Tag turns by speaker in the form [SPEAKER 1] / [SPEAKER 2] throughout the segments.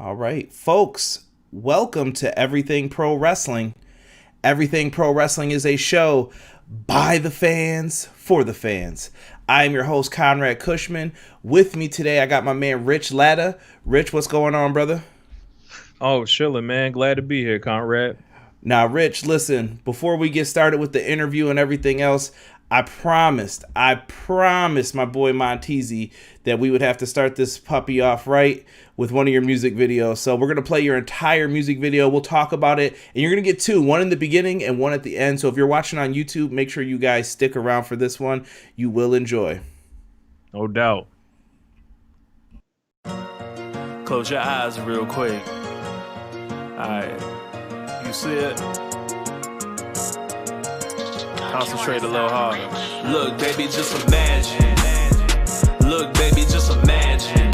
[SPEAKER 1] All right, folks, welcome to Everything Pro Wrestling. Everything Pro Wrestling is a show by the fans, for the fans. I am your host, Conrad Cushman. With me today, I got my man, Rich Latta. Rich, what's going on, brother?
[SPEAKER 2] Oh, chilling, man. Glad to be here, Conrad.
[SPEAKER 1] Now, Rich, listen, before we get started with the interview and everything else, I promised my boy Montezi that we would have to start this puppy off right with one of your music videos. So we're going to play your entire music video. We'll talk about it. And you're going to get two, one in the beginning and one at the end. So if you're watching on YouTube, make sure you guys stick around for this one. You will enjoy.
[SPEAKER 2] No doubt.
[SPEAKER 3] Close your eyes real quick. Alright. You see it? Concentrate a little harder. Look, baby, just imagine. Look, baby, just imagine.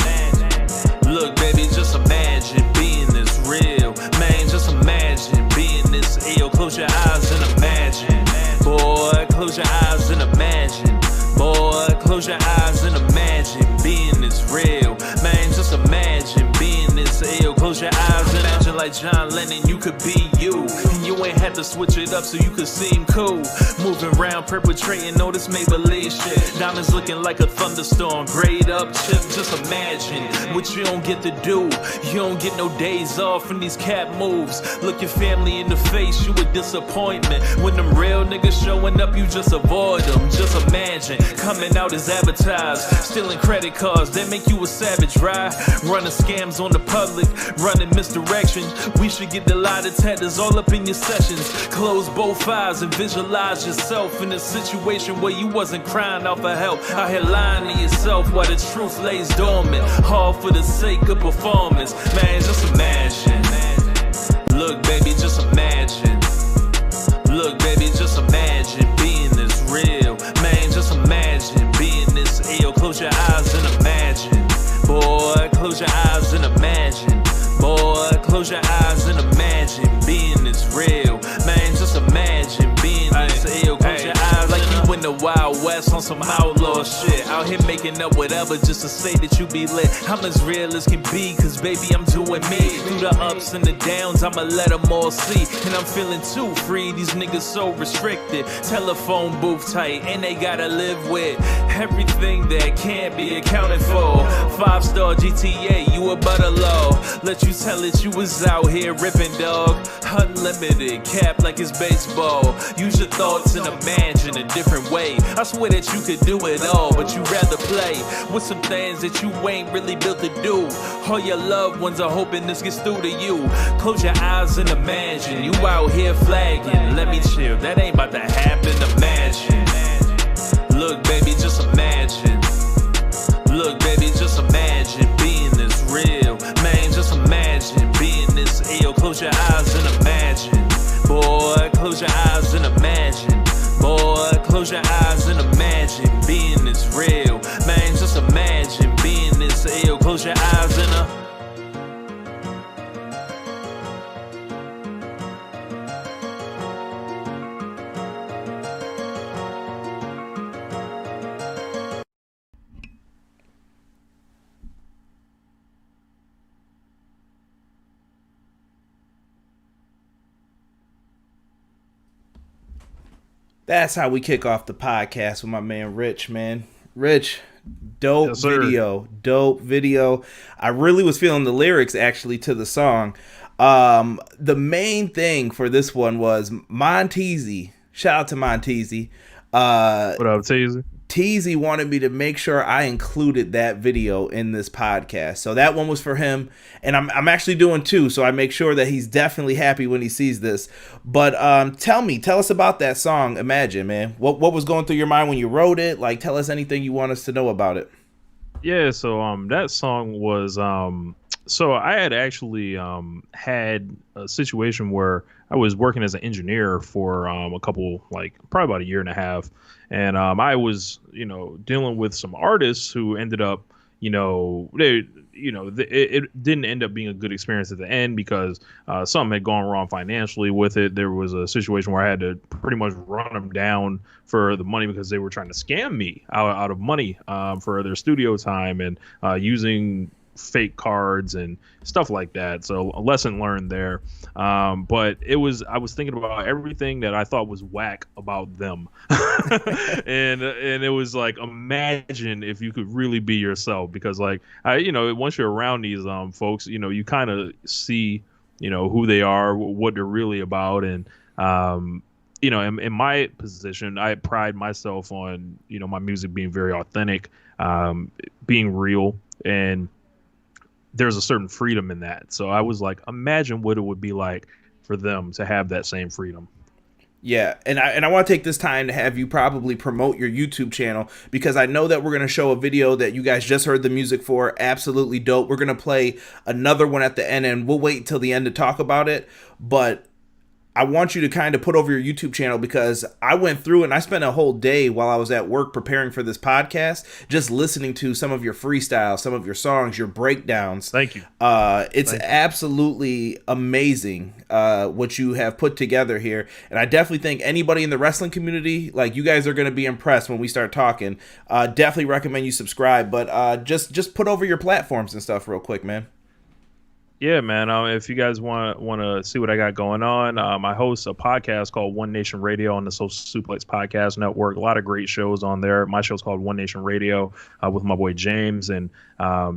[SPEAKER 3] Look, baby, just imagine being this real. Man, just imagine being this ill. Close your eyes and imagine. Boy, close your eyes and imagine. Boy, close your eyes and imagine being this real. Man, just imagine being this ill. Close your eyes and imagine like John Lennon, you could be you. And you ain't had to switch it up so you could seem cool. Moving around, perpetrating all this make-believe shit. Diamonds looking like a thunderstorm. Grade up, chip, just imagine what you don't get to do. You don't get no days off in these cap moves. Look your family in the face, you a disappointment. When them real niggas showing up, you just avoid them. Just imagine coming out as advertised, stealing credit cards, that make you a savage, right? Running scams on the public, running misdirection. We should get the lie detectors all up in your sessions. Close both eyes and visualize yourself in a situation where you wasn't crying out for help. Out here lying to yourself while the truth lays dormant, all for the sake of performance. Man, just imagine. Look, baby, just imagine. Look, baby, just imagine being this real. Man, just imagine being this ill. Close your eyes and imagine. Boy, close your eyes and imagine. Boy, close your eyes and imagine being this real. Man, just imagine being this ill. Close your eyes like you in the Wild West on some outlaw shit. Out here making up whatever just to say that you be lit. I'm as real as can be, cause baby, I'm doing me. Through the ups and the downs, I'ma let them all see. And I'm feeling too free, these niggas so restricted. Telephone booth tight, and they gotta live with everything that can't be accounted for. 5-star GTA, you a butter law. Let you tell it you was out here ripping, dog. Unlimited, cap like it's baseball. Use your thoughts and imagine a different way. I swear that you could do it all, but you rather play with some things that you ain't really built to do. All your loved ones are hoping this gets through to you. Close your eyes and imagine you out here flagging. Let me chill, that ain't about to happen. Imagine. Look, baby, just imagine. Look, baby, just imagine being this real. Man, just imagine being this ill. Close your eyes and imagine. Boy, close your eyes and imagine. Boy, close your eyes and imagine being this real. Man, just imagine being this ill. Close your eyes and
[SPEAKER 1] That's how we kick off the podcast with my man Rich, man. Rich, dope
[SPEAKER 2] Yes, sir.
[SPEAKER 1] dope video. I really was feeling the lyrics actually to the song. The main thing for this one was Montezi. Shout out to Montezi.
[SPEAKER 2] What up, Teasy?
[SPEAKER 1] Teasy wanted me to make sure I included that video in this podcast. So that one was for him. And I'm actually doing two. So I make sure that he's definitely happy when he sees this. But tell us about that song, Imagine, man. What was going through your mind when you wrote it? Like, tell us anything you want us to know about it.
[SPEAKER 2] Yeah, so that song was so I had actually had a situation where I was working as an engineer for a couple, like probably about a year and a half, and I was, dealing with some artists who ended up, it didn't end up being a good experience at the end because something had gone wrong financially with it. There was a situation where I had to pretty much run them down for the money because they were trying to scam me out of money for their studio time and using fake cards and stuff like that. So a lesson learned there. But I was thinking about everything that I thought was whack about them. and it was like, imagine if you could really be yourself, because like, once you're around these folks, you kind of see, who they are, what they're really about. And, in my position, I pride myself on, my music being very authentic, being real, and there's a certain freedom in that. So I was like, imagine what it would be like for them to have that same freedom.
[SPEAKER 1] Yeah, and I want to take this time to have you probably promote your YouTube channel, because I know that we're going to show a video that you guys just heard the music for. Absolutely dope. We're going to play another one at the end, and we'll wait until the end to talk about it. But I want you to kind of put over your YouTube channel, because I went through and I spent a whole day while I was at work preparing for this podcast, just listening to some of your freestyles, some of your songs, your breakdowns.
[SPEAKER 2] Thank you.
[SPEAKER 1] It's absolutely amazing what you have put together here. And I definitely think anybody in the wrestling community, like, you guys are going to be impressed when we start talking. Definitely recommend you subscribe, but just put over your platforms and stuff real quick, man.
[SPEAKER 2] Yeah, man. If you guys want to see what I got going on, I host a podcast called One Nation Radio on the Social Suplex Podcast Network. A lot of great shows on there. My show's called One Nation Radio with my boy James, and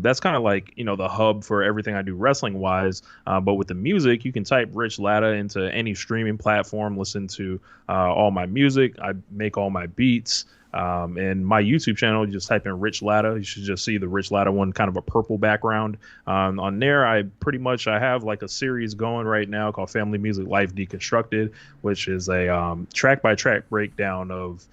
[SPEAKER 2] that's kind of like, the hub for everything I do wrestling wise. But with the music, you can type Rich Latta into any streaming platform, listen to all my music. I make all my beats. And my YouTube channel, you just type in Rich Latta. You should just see the Rich Latta one, kind of a purple background. On there, I have like a series going right now called Family Music Life Deconstructed, which is a track by track breakdown of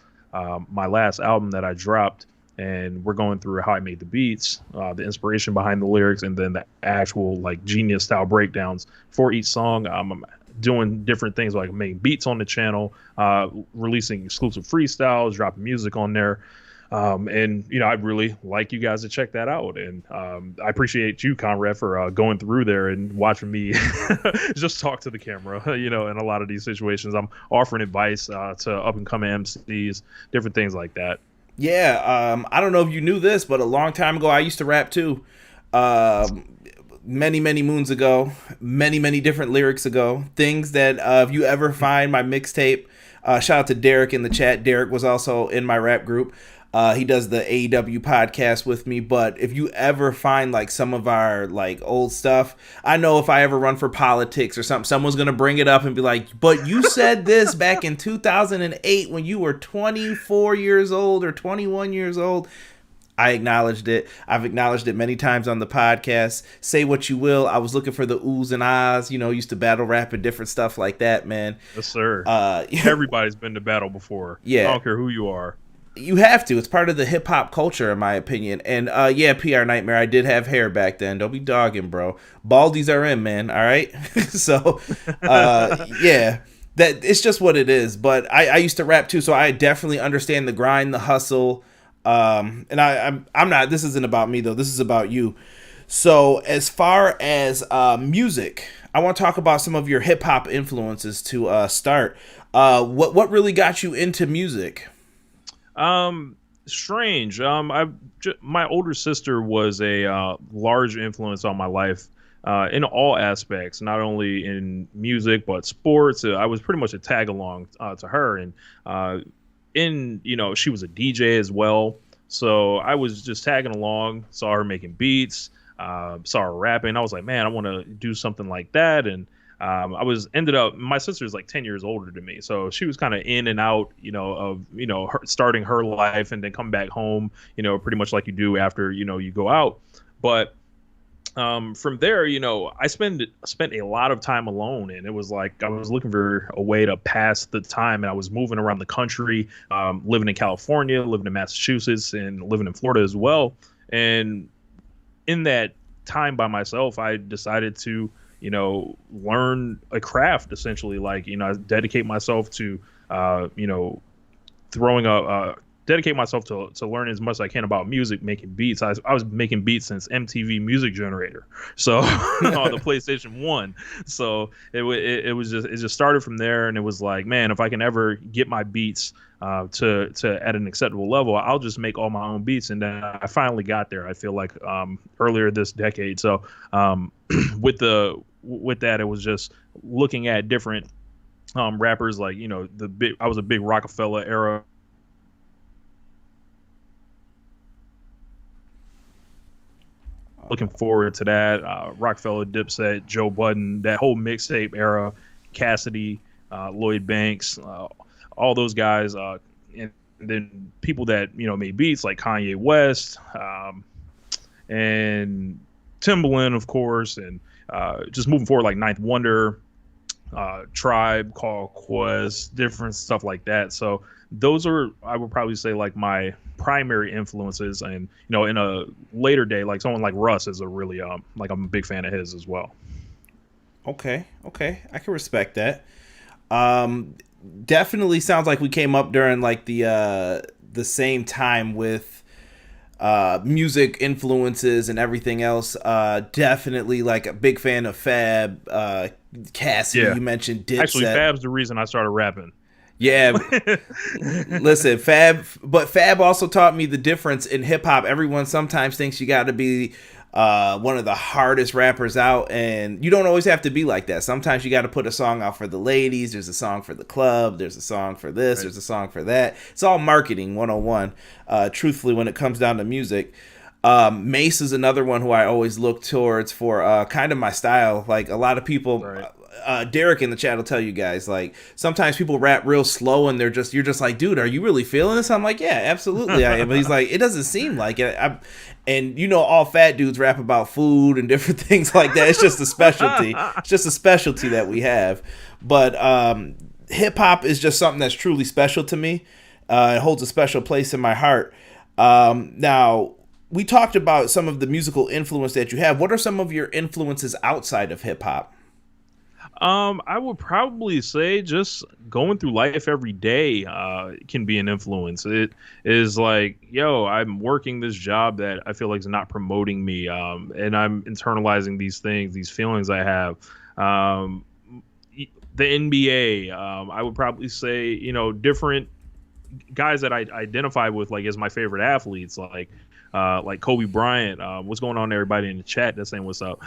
[SPEAKER 2] my last album that I dropped. And we're going through how I made the beats, the inspiration behind the lyrics, and then the actual like genius style breakdowns for each song. I'm doing different things, like making beats on the channel, releasing exclusive freestyles, dropping music on there. And I'd really like you guys to check that out. And I appreciate you, Conrad, for going through there and watching me just talk to the camera. In a lot of these situations, I'm offering advice to up and coming MCs, different things like that.
[SPEAKER 1] Yeah, I don't know if you knew this, but a long time ago, I used to rap too. Many moons ago, many different lyrics ago. Things that if you ever find my mixtape, shout out to Derek in the chat. Derek was also in my rap group. He does the AEW podcast with me. But if you ever find like some of our like old stuff, I know if I ever run for politics or something, someone's gonna bring it up and be like, "But you said this back in 2008 when you were 24 years old or 21 years old." I acknowledged it. I've acknowledged it many times on the podcast. Say what you will. I was looking for the oohs and ahs, used to battle rap and different stuff like that, man.
[SPEAKER 2] Yes, sir. Everybody's been to battle before.
[SPEAKER 1] Yeah.
[SPEAKER 2] I don't care who you are.
[SPEAKER 1] You have to. It's part of the hip hop culture, in my opinion. And PR Nightmare, I did have hair back then. Don't be dogging, bro. Baldies are in, man. All right. So, yeah. That it's just what it is. But I used to rap too, so I definitely understand the grind, the hustle. And I'm not, this isn't about me though. This is about you. So as far as music, I want to talk about some of your hip hop influences to start. What really got you into music?
[SPEAKER 2] Strange. My older sister was a large influence on my life in all aspects, not only in music but sports. I was pretty much a tag along to her, and she was a DJ as well. So I was just tagging along, saw her making beats, saw her rapping. I was like, man, I want to do something like that. And my sister's like 10 years older than me. So she was kind of in and out, of, her starting her life and then come back home, pretty much like you do after, you go out. But from there, I spent a lot of time alone, and it was like I was looking for a way to pass the time, and I was moving around the country, living in California, living in Massachusetts, and living in Florida as well. And in that time by myself, I decided to, learn a craft, essentially, like, dedicate myself to, dedicate myself to learn as much as I can about music, making beats. I was making beats since MTV Music Generator, so on the PlayStation 1. So it just started from there, and it was like, man, if I can ever get my beats to at an acceptable level, I'll just make all my own beats. And then I finally got there. I feel like earlier this decade. So with that, it was just looking at different rappers, like, you know, I was a big Rockefeller era. Looking forward to that. Rockefeller, Dipset, Joe Budden, that whole mixtape era, Cassidy, Lloyd Banks, all those guys, and then people that, you know, made beats like Kanye West, and Timbaland, of course, and just moving forward like Ninth Wonder, Tribe, Called Quest, different stuff like that. So those are, I would probably say, like my primary influences. And, you know, in a later day, like someone like Russ is a really like, I'm a big fan of his as well.
[SPEAKER 1] Okay, I can respect that. Definitely sounds like we came up during like the same time with music influences and everything else. Definitely like a big fan of Fab, Cassidy. Yeah. You mentioned Dipset.
[SPEAKER 2] Actually, Fab's the reason I started rapping.
[SPEAKER 1] Yeah, listen, Fab also taught me the difference in hip hop. Everyone sometimes thinks you got to be one of the hardest rappers out, and you don't always have to be like that. Sometimes you got to put a song out for the ladies. There's a song for the club. There's a song for this. Right. There's a song for that. It's all marketing 101. Truthfully, when it comes down to music. Mace is another one who I always look towards for kind of my style. Like a lot of people, right. Derek in the chat will tell you guys, like sometimes people rap real slow and you're just like, dude, are you really feeling this? I'm like, yeah, absolutely I am. But he's like, it doesn't seem like it. And you know, all fat dudes rap about food and different things like that. It's just a specialty. It's just a specialty that we have. But hip hop is just something that's truly special to me. It holds a special place in my heart. Now, we talked about some of the musical influence that you have. What are some of your influences outside of hip hop?
[SPEAKER 2] I would probably say just going through life every day can be an influence. It is like, yo, I'm working this job that I feel like is not promoting me, and I'm internalizing these things, these feelings I have. The NBA, I would probably say, you know, different guys that I identify with, like, as my favorite athletes, like Kobe Bryant. What's going on, everybody in the chat that's saying what's up?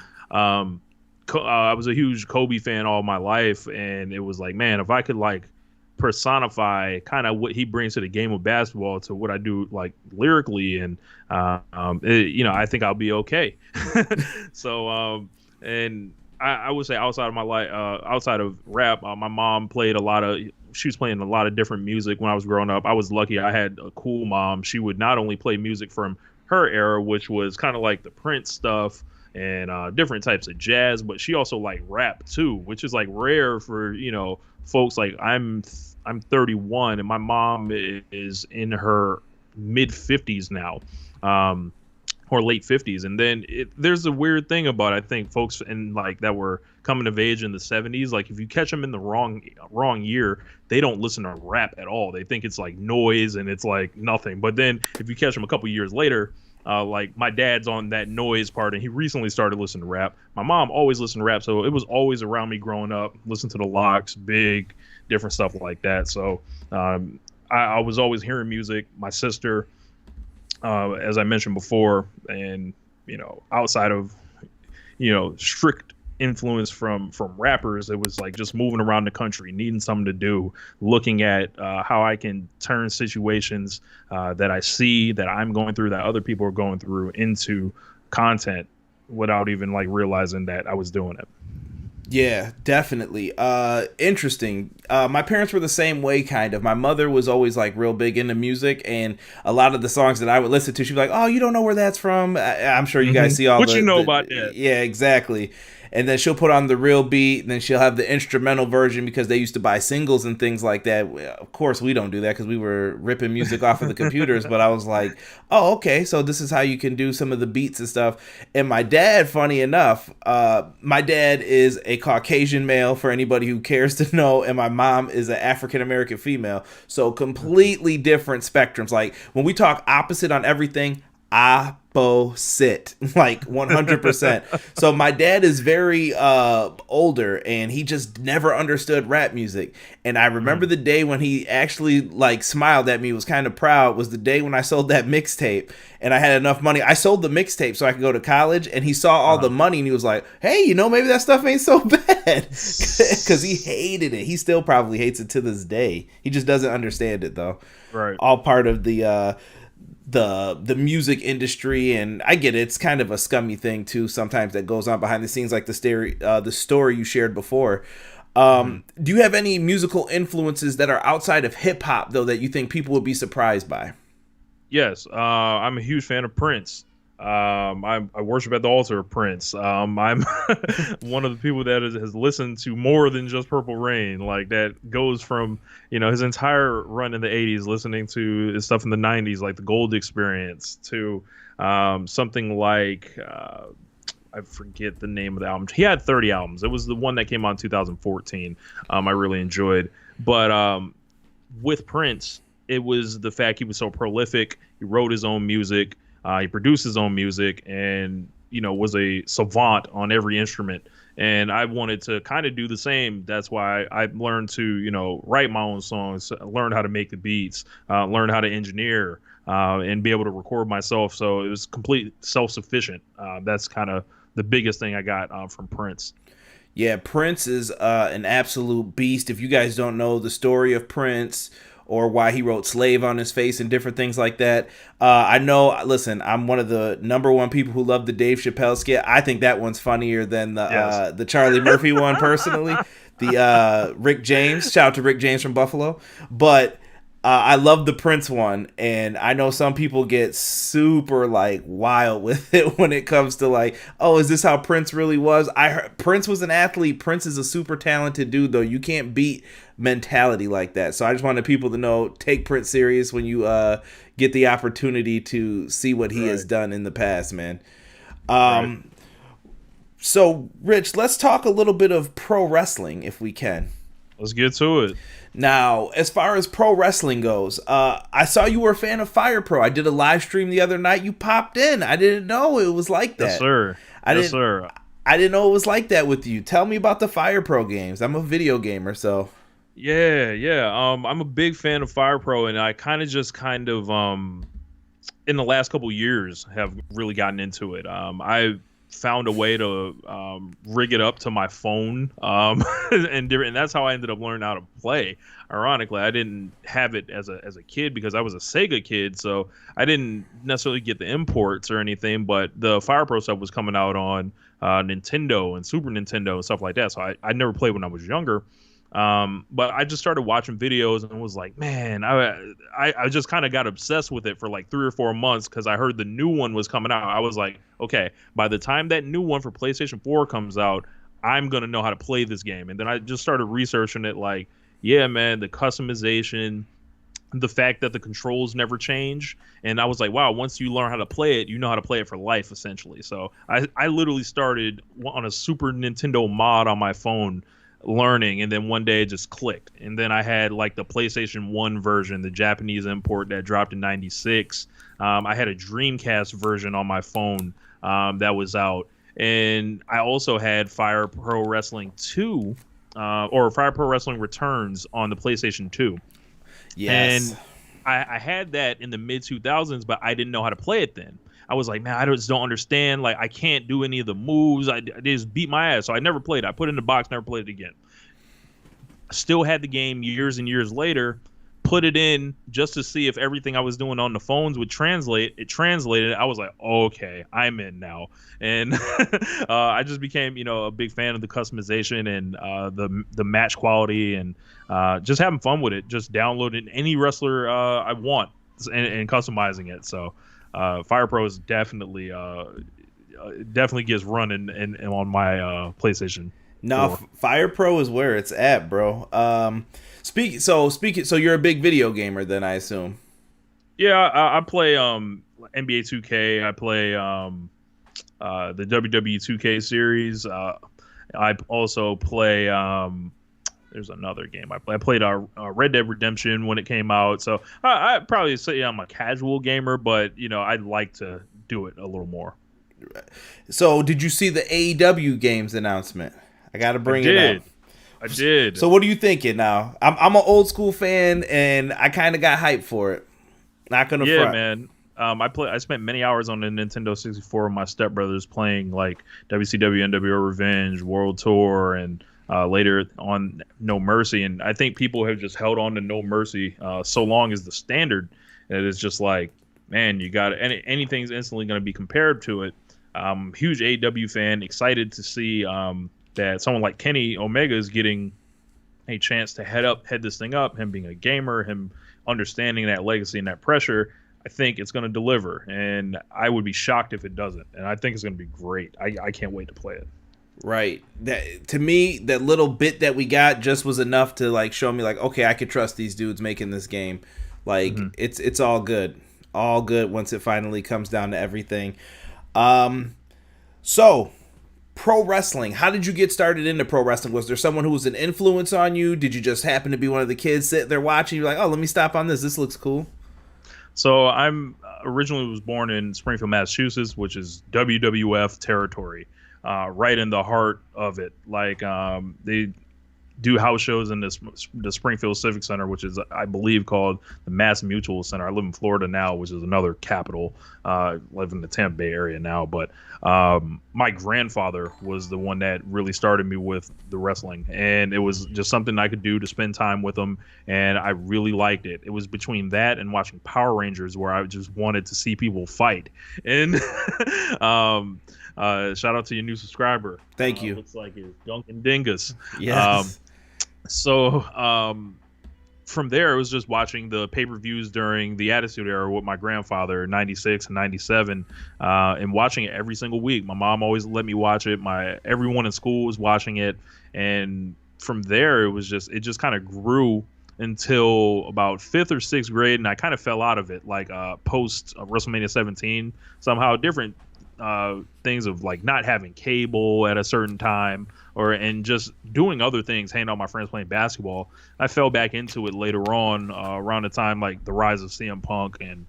[SPEAKER 2] I was a huge Kobe fan all my life, and it was like, man, if I could like personify kind of what he brings to the game of basketball to what I do like lyrically, and you know, I think I'll be okay. So and I would say outside of my life, outside of rap, my mom played she was playing a lot of different music when I was growing up. I was lucky I had a cool mom. She would not only play music from her era, which was kind of like the Prince stuff and different types of jazz, but she also like rap too, which is like rare for, you know, folks. Like I'm 31 and my mom is in her mid 50s now, or late 50s. And then there's a weird thing about, I think, folks in like that were coming of age in the 70s, like if you catch them in the wrong year, they don't listen to rap at all. They think it's like noise and it's like nothing. But then if you catch them a couple years later, like my dad's on that noise part, and he recently started listening to rap. My mom always listened to rap, so it was always around me growing up. Listen to the Locks, Big, different stuff like that. So I was always hearing music. My sister, as I mentioned before, and you know, outside of, you know, strict influence from rappers, it was like just moving around the country, needing something to do, looking at how I can turn situations that I see, that I'm going through, that other people are going through, into content without even like realizing that I was doing it.
[SPEAKER 1] Yeah, definitely. Interesting. My parents were the same way, kind of. My mother was always like real big into music, and a lot of the songs that I would listen to, she'd be like, "Oh, you don't know where that's from?" I'm sure you guys see all
[SPEAKER 2] what you know about that.
[SPEAKER 1] Yeah, exactly. And then she'll put on the real beat, and then she'll have the instrumental version because they used to buy singles and things like that. Of course, we don't do that because we were ripping music off of the computers. But I was like, oh, okay, so this is how you can do some of the beats and stuff. And my dad, funny enough, my dad is a Caucasian male, for anybody who cares to know, and my mom is an African-American female. So completely different spectrums. Like when we talk opposite on everything, opposite, like 100%. So my dad is very older, and he just never understood rap music. And I remember the day when he actually like smiled at me, was kind of proud, was the day when I sold that mixtape, and I had enough money. I sold the mixtape so I could go to college, and he saw all the money, and he was like, hey, you know, maybe that stuff ain't so bad. Because he hated it. He still probably hates it to this day. He just doesn't understand it, though.
[SPEAKER 2] Right.
[SPEAKER 1] All part of the music industry, and I get it. It's kind of a scummy thing too sometimes that goes on behind the scenes, like the story you shared before. Do you have any musical influences that are outside of hip hop though that you think people would be surprised by?
[SPEAKER 2] Yes, I'm a huge fan of Prince. I worship at the altar of Prince. I'm one of the people that has listened to more than just Purple Rain. Like that goes from, you know, his entire run in the 80s, listening to his stuff in the 90s, like the Gold Experience, to something like, I forget the name of the album. He had 30 albums. It was the one that came out in 2014. I really enjoyed. But with Prince, it was the fact he was so prolific. He wrote his own music. He produced his own music, and, you know, was a savant on every instrument. And I wanted to kind of do the same. That's why I learned to, you know, write my own songs, learn how to make the beats, learn how to engineer, and be able to record myself. So it was complete self-sufficient. That's kind of the biggest thing I got from Prince.
[SPEAKER 1] Yeah, Prince is an absolute beast. If you guys don't know the story of Prince, or why he wrote Slave on his face and different things like that. I know, listen, I'm one of the number one people who love the Dave Chappelle skit. I think that one's funnier than the Charlie Murphy one personally. The Rick James, shout out to Rick James from Buffalo. But I love the Prince one, and I know some people get super like wild with it when it comes to like, oh, is this how Prince really was? I heard Prince was an athlete. Prince is a super talented dude, though. You can't beat mentality like that. So I just wanted people to know, take Prince serious when you get the opportunity to see what he has done in the past, man. So, Rich, let's talk a little bit of pro wrestling if we can.
[SPEAKER 2] Let's get to it.
[SPEAKER 1] Now, as far as pro wrestling goes, I saw you were a fan of Fire Pro. I did a live stream the other night. You popped in. I didn't know it was like that.
[SPEAKER 2] Yes, sir.
[SPEAKER 1] I didn't know it was like that with you. Tell me about the Fire Pro games. I'm a video gamer, so.
[SPEAKER 2] Yeah. I'm a big fan of Fire Pro, and I kind of in the last couple years have really gotten into it. I found a way to rig it up to my phone, and that's how I ended up learning how to play. Ironically, I didn't have it as a kid because I was a Sega kid, so I didn't necessarily get the imports or anything. But the Fire Pro stuff was coming out on Nintendo and Super Nintendo and stuff like that. So I never played when I was younger. But I just started watching videos and was like, man, I just kind of got obsessed with it for like 3 or 4 months because I heard the new one was coming out. I was like, okay, by the time that new one for PlayStation 4 comes out, I'm going to know how to play this game. And then I just started researching it like, yeah, man, the customization, the fact that the controls never change. And I was like, wow, once you learn how to play it, you know how to play it for life, essentially. So I literally started on a Super Nintendo mod on my phone learning, and then one day it just clicked. And then I had like the PlayStation 1 version, the Japanese import that dropped in 96. I had a Dreamcast version on my phone that was out. And I also had Fire Pro Wrestling 2 or Fire Pro Wrestling Returns on the PlayStation 2.
[SPEAKER 1] Yes.
[SPEAKER 2] And I had that in the mid 2000s, but I didn't know how to play it then. I was like, man, I just don't understand. Like, I can't do any of the moves. I just beat my ass. So I never played it. I put it in the box, never played it again. Still had the game years and years later, put it in just to see if everything I was doing on the phones would translate. It translated. I was like, okay, I'm in now. And I just became, a big fan of the customization and the match quality and just having fun with it. Just downloading any wrestler I want and customizing it. So Fire Pro is definitely gets running on my PlayStation.
[SPEAKER 1] No, Fire Pro is where it's at, bro. So you're a big video gamer then, I assume.
[SPEAKER 2] Yeah, I play NBA 2K. I play the WWE 2K series. I also play there's another game I played Red Dead Redemption when it came out. So I'd probably say I'm a casual gamer, but I'd like to do it a little more.
[SPEAKER 1] So did you see the AEW games announcement? I got to bring it up.
[SPEAKER 2] I did.
[SPEAKER 1] So what are you thinking now? I'm an old school fan, and I kind of got hyped for it. Not gonna front.
[SPEAKER 2] Man. I spent many hours on the Nintendo 64 with my stepbrothers playing like WCW, NWO Revenge, World Tour, and later on No Mercy. And I think people have just held on to No Mercy so long as the standard that it's just like, man, you got anything's instantly going to be compared to it. Huge AEW fan, excited to see that someone like Kenny Omega is getting a chance to head this thing up. Him being a gamer, him understanding that legacy and that pressure. I think it's going to deliver, and I would be shocked if it doesn't. And I think it's going to be great. I can't wait to play it.
[SPEAKER 1] Right. To me, that little bit that we got just was enough to like show me like, okay, I could trust these dudes making this game. Like it's all good. All good once it finally comes down to everything. So pro wrestling, how did you get started into pro wrestling? Was there someone who was an influence on you? Did you just happen to be one of the kids sitting there watching? You're like, oh, let me stop on this. This looks cool.
[SPEAKER 2] So I'm originally was born in Springfield, Massachusetts, which is WWF territory, right in the heart of it. Like they do house shows in the Springfield Civic Center, which is, I believe, called the Mass Mutual Center. I live in Florida now, which is another capital. I live in the Tampa Bay area now. But my grandfather was the one that really started me with the wrestling. And it was just something I could do to spend time with him. And I really liked it. It was between that and watching Power Rangers where I just wanted to see people fight. And shout out to your new subscriber.
[SPEAKER 1] Thank you.
[SPEAKER 2] Looks like it's Duncan Dingus.
[SPEAKER 1] Yes.
[SPEAKER 2] From there, it was just watching the pay-per-views during the Attitude Era with my grandfather, 96 and 97, and watching it every single week. My mom always let me watch it. Everyone in school was watching it. And from there, it just kind of grew until about 5th or 6th grade, and I kind of fell out of it, like post WrestleMania 17, somehow different things of like not having cable at a certain time and just doing other things, hanging out with my friends playing basketball. I fell back into it later on around the time like the rise of CM Punk, and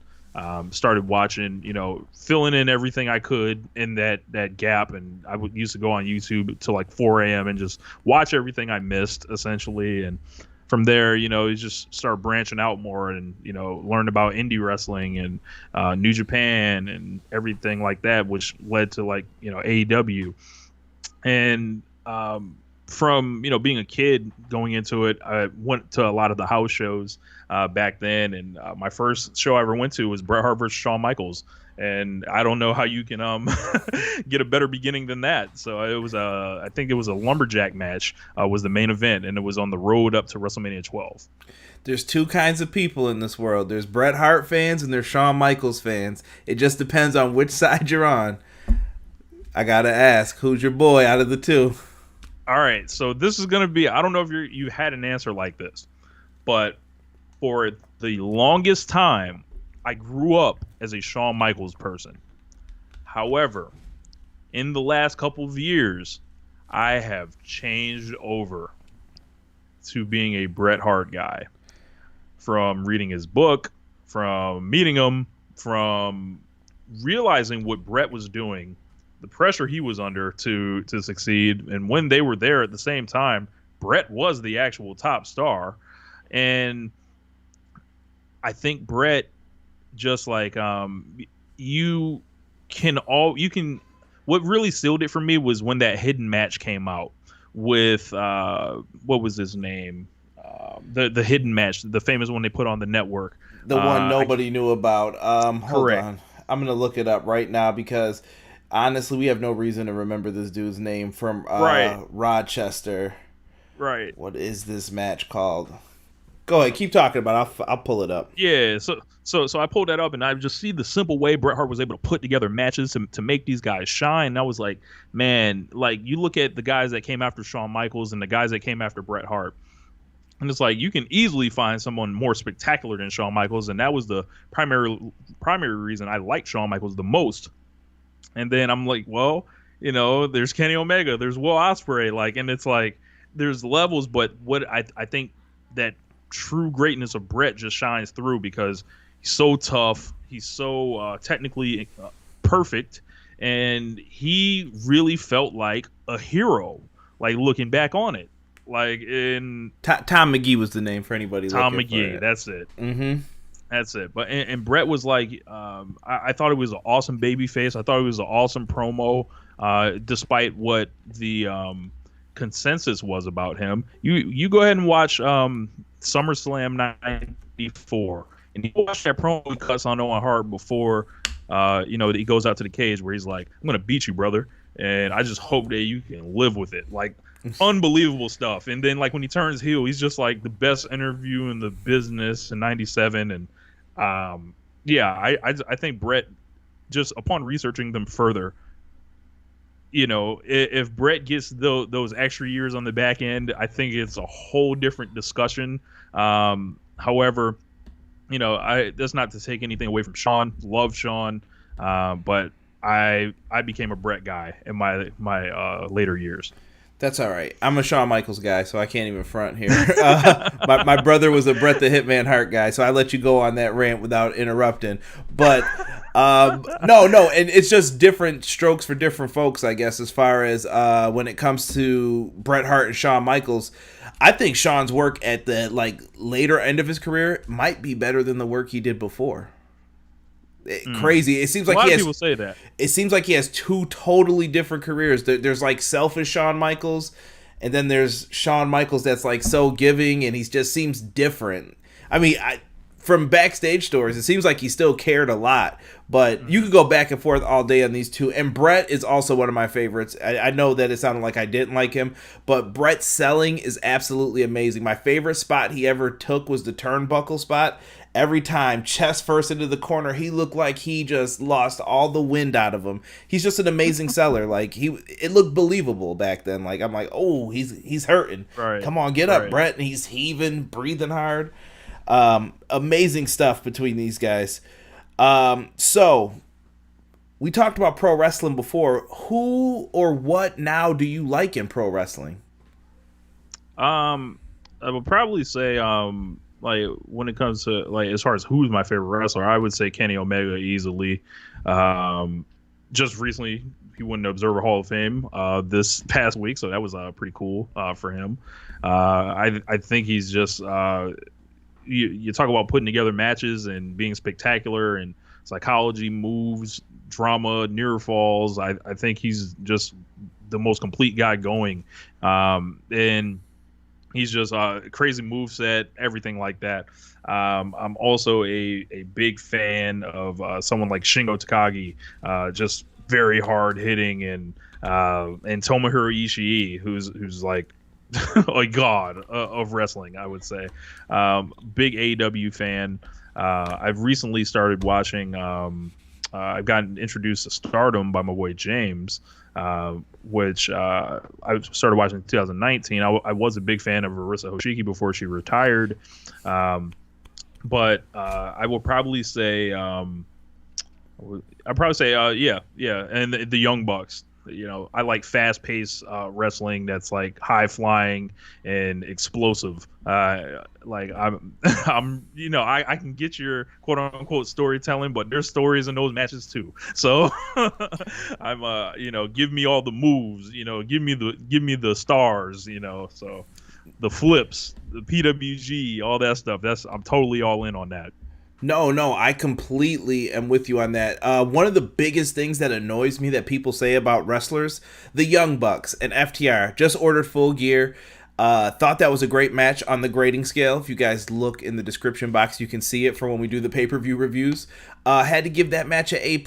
[SPEAKER 2] started watching, filling in everything I could in that gap. And I used to go on YouTube till like 4 a.m. and just watch everything I missed essentially. And from there, you just start branching out more and, learn about indie wrestling and New Japan and everything like that, which led to like, AEW. And from, being a kid going into it, I went to a lot of the house shows back then. And my first show I ever went to was Bret Hart versus Shawn Michaels. And I don't know how you can get a better beginning than that. So it was I think it was a lumberjack match was the main event, and it was on the road up to WrestleMania 12.
[SPEAKER 1] There's two kinds of people in this world. There's Bret Hart fans and there's Shawn Michaels fans. It just depends on which side you're on. I gotta ask, who's your boy out of the two?
[SPEAKER 2] All right, so this is gonna be, I don't know if you had an answer like this, but for the longest time, I grew up as a Shawn Michaels person. However, in the last couple of years, I have changed over to being a Bret Hart guy. From reading his book, from meeting him, from realizing what Bret was doing, the pressure he was under to succeed. And when they were there at the same time, Bret was the actual top star. And I think Bret, just like what really sealed it for me was when that hidden match came out with what was his name, the hidden match, the famous one they put on the network,
[SPEAKER 1] the one nobody knew about. Hold
[SPEAKER 2] correct.
[SPEAKER 1] on, I'm gonna look it up right now because honestly we have no reason to remember this dude's name from Rochester.
[SPEAKER 2] Right.
[SPEAKER 1] What is this match called? Go ahead, keep talking about it. I'll pull it up.
[SPEAKER 2] Yeah, so I pulled that up, and I just see the simple way Bret Hart was able to put together matches to make these guys shine. And I was like, man, like you look at the guys that came after Shawn Michaels and the guys that came after Bret Hart, and it's like you can easily find someone more spectacular than Shawn Michaels, and that was the primary reason I liked Shawn Michaels the most. And then I'm like, well, there's Kenny Omega, there's Will Ospreay, like, and it's like, there's levels, but what I think that true greatness of Bret just shines through because he's so tough, he's so technically perfect, and he really felt like a hero. Like looking back on it, like in
[SPEAKER 1] Tom McGee was the name for anybody.
[SPEAKER 2] Tom McGee, that's it.
[SPEAKER 1] Mm-hmm.
[SPEAKER 2] That's it. But and Bret was like, I thought it was an awesome baby face. I thought it was an awesome promo, despite what the consensus was about him. You go ahead and watch SummerSlam '94, and you watch that promo he cuts on Owen Hart before, he goes out to the cage where he's like, "I'm gonna beat you, brother," and I just hope that you can live with it. Like, unbelievable stuff. And then like when he turns heel, he's just like the best interview in the business in '97. And I think Bret, just upon researching them further, if Bret gets those extra years on the back end, I think it's a whole different discussion. However, that's not to take anything away from Shawn. Love Shawn, but I became a Bret guy in my later years.
[SPEAKER 1] That's all right. I'm a Shawn Michaels guy, so I can't even front here. My brother was a Bret the Hitman Hart guy, so I let you go on that rant without interrupting. But no, and it's just different strokes for different folks, I guess, as far as when it comes to Bret Hart and Shawn Michaels. I think Shawn's work at the later end of his career might be better than the work he did before. Crazy. It seems like
[SPEAKER 2] a lot of people say that.
[SPEAKER 1] It seems like he has two totally different careers. There's like selfish Shawn Michaels, and then there's Shawn Michaels that's like so giving, and he just seems different. I mean, from backstage stories, it seems like he still cared a lot, but you could go back and forth all day on these two. And Bret is also one of my favorites. I know that it sounded like I didn't like him, but Bret's selling is absolutely amazing. My favorite spot he ever took was the turnbuckle spot. Every time, chest first into the corner, he looked like he just lost all the wind out of him. He's just an amazing seller. Like it looked believable back then. Like I'm like, oh, he's hurting.
[SPEAKER 2] Right.
[SPEAKER 1] Come on, get up, Bret. And he's heaving, breathing hard. Amazing stuff between these guys. So we talked about pro wrestling before. Who or what now do you like in pro wrestling?
[SPEAKER 2] I would probably say like when it comes to like as far as who's my favorite wrestler, I would say Kenny Omega easily. Just recently he won the Observer Hall of Fame this past week, so that was pretty cool for him. I think he's just you talk about putting together matches and being spectacular and psychology, moves, drama, near falls. I think he's just the most complete guy going, and he's just a crazy moveset, everything like that. I'm also a big fan of someone like Shingo Takagi, just very hard hitting, and Tomohiro Ishii, who's like a god of wrestling, I would say. Big AEW fan. I've recently started watching. I've gotten introduced to Stardom by my boy James, which I started watching in 2019. I was a big fan of Arisa Hoshiki before she retired, but I will probably say, and the Young Bucks. I like fast-paced wrestling that's like high-flying and explosive. Like I'm, I can get your quote-unquote storytelling, but there's stories in those matches too. So I'm, give me all the moves. Give me the stars. So the flips, the PWG, all that stuff. I'm totally all in on that.
[SPEAKER 1] No, I completely am with you on that. One of the biggest things that annoys me that people say about wrestlers, the Young Bucks and FTR, just ordered Full Gear. Thought that was a great match on the grading scale. If you guys look in the description box, you can see it for when we do the pay-per-view reviews. Had to give that match an A+.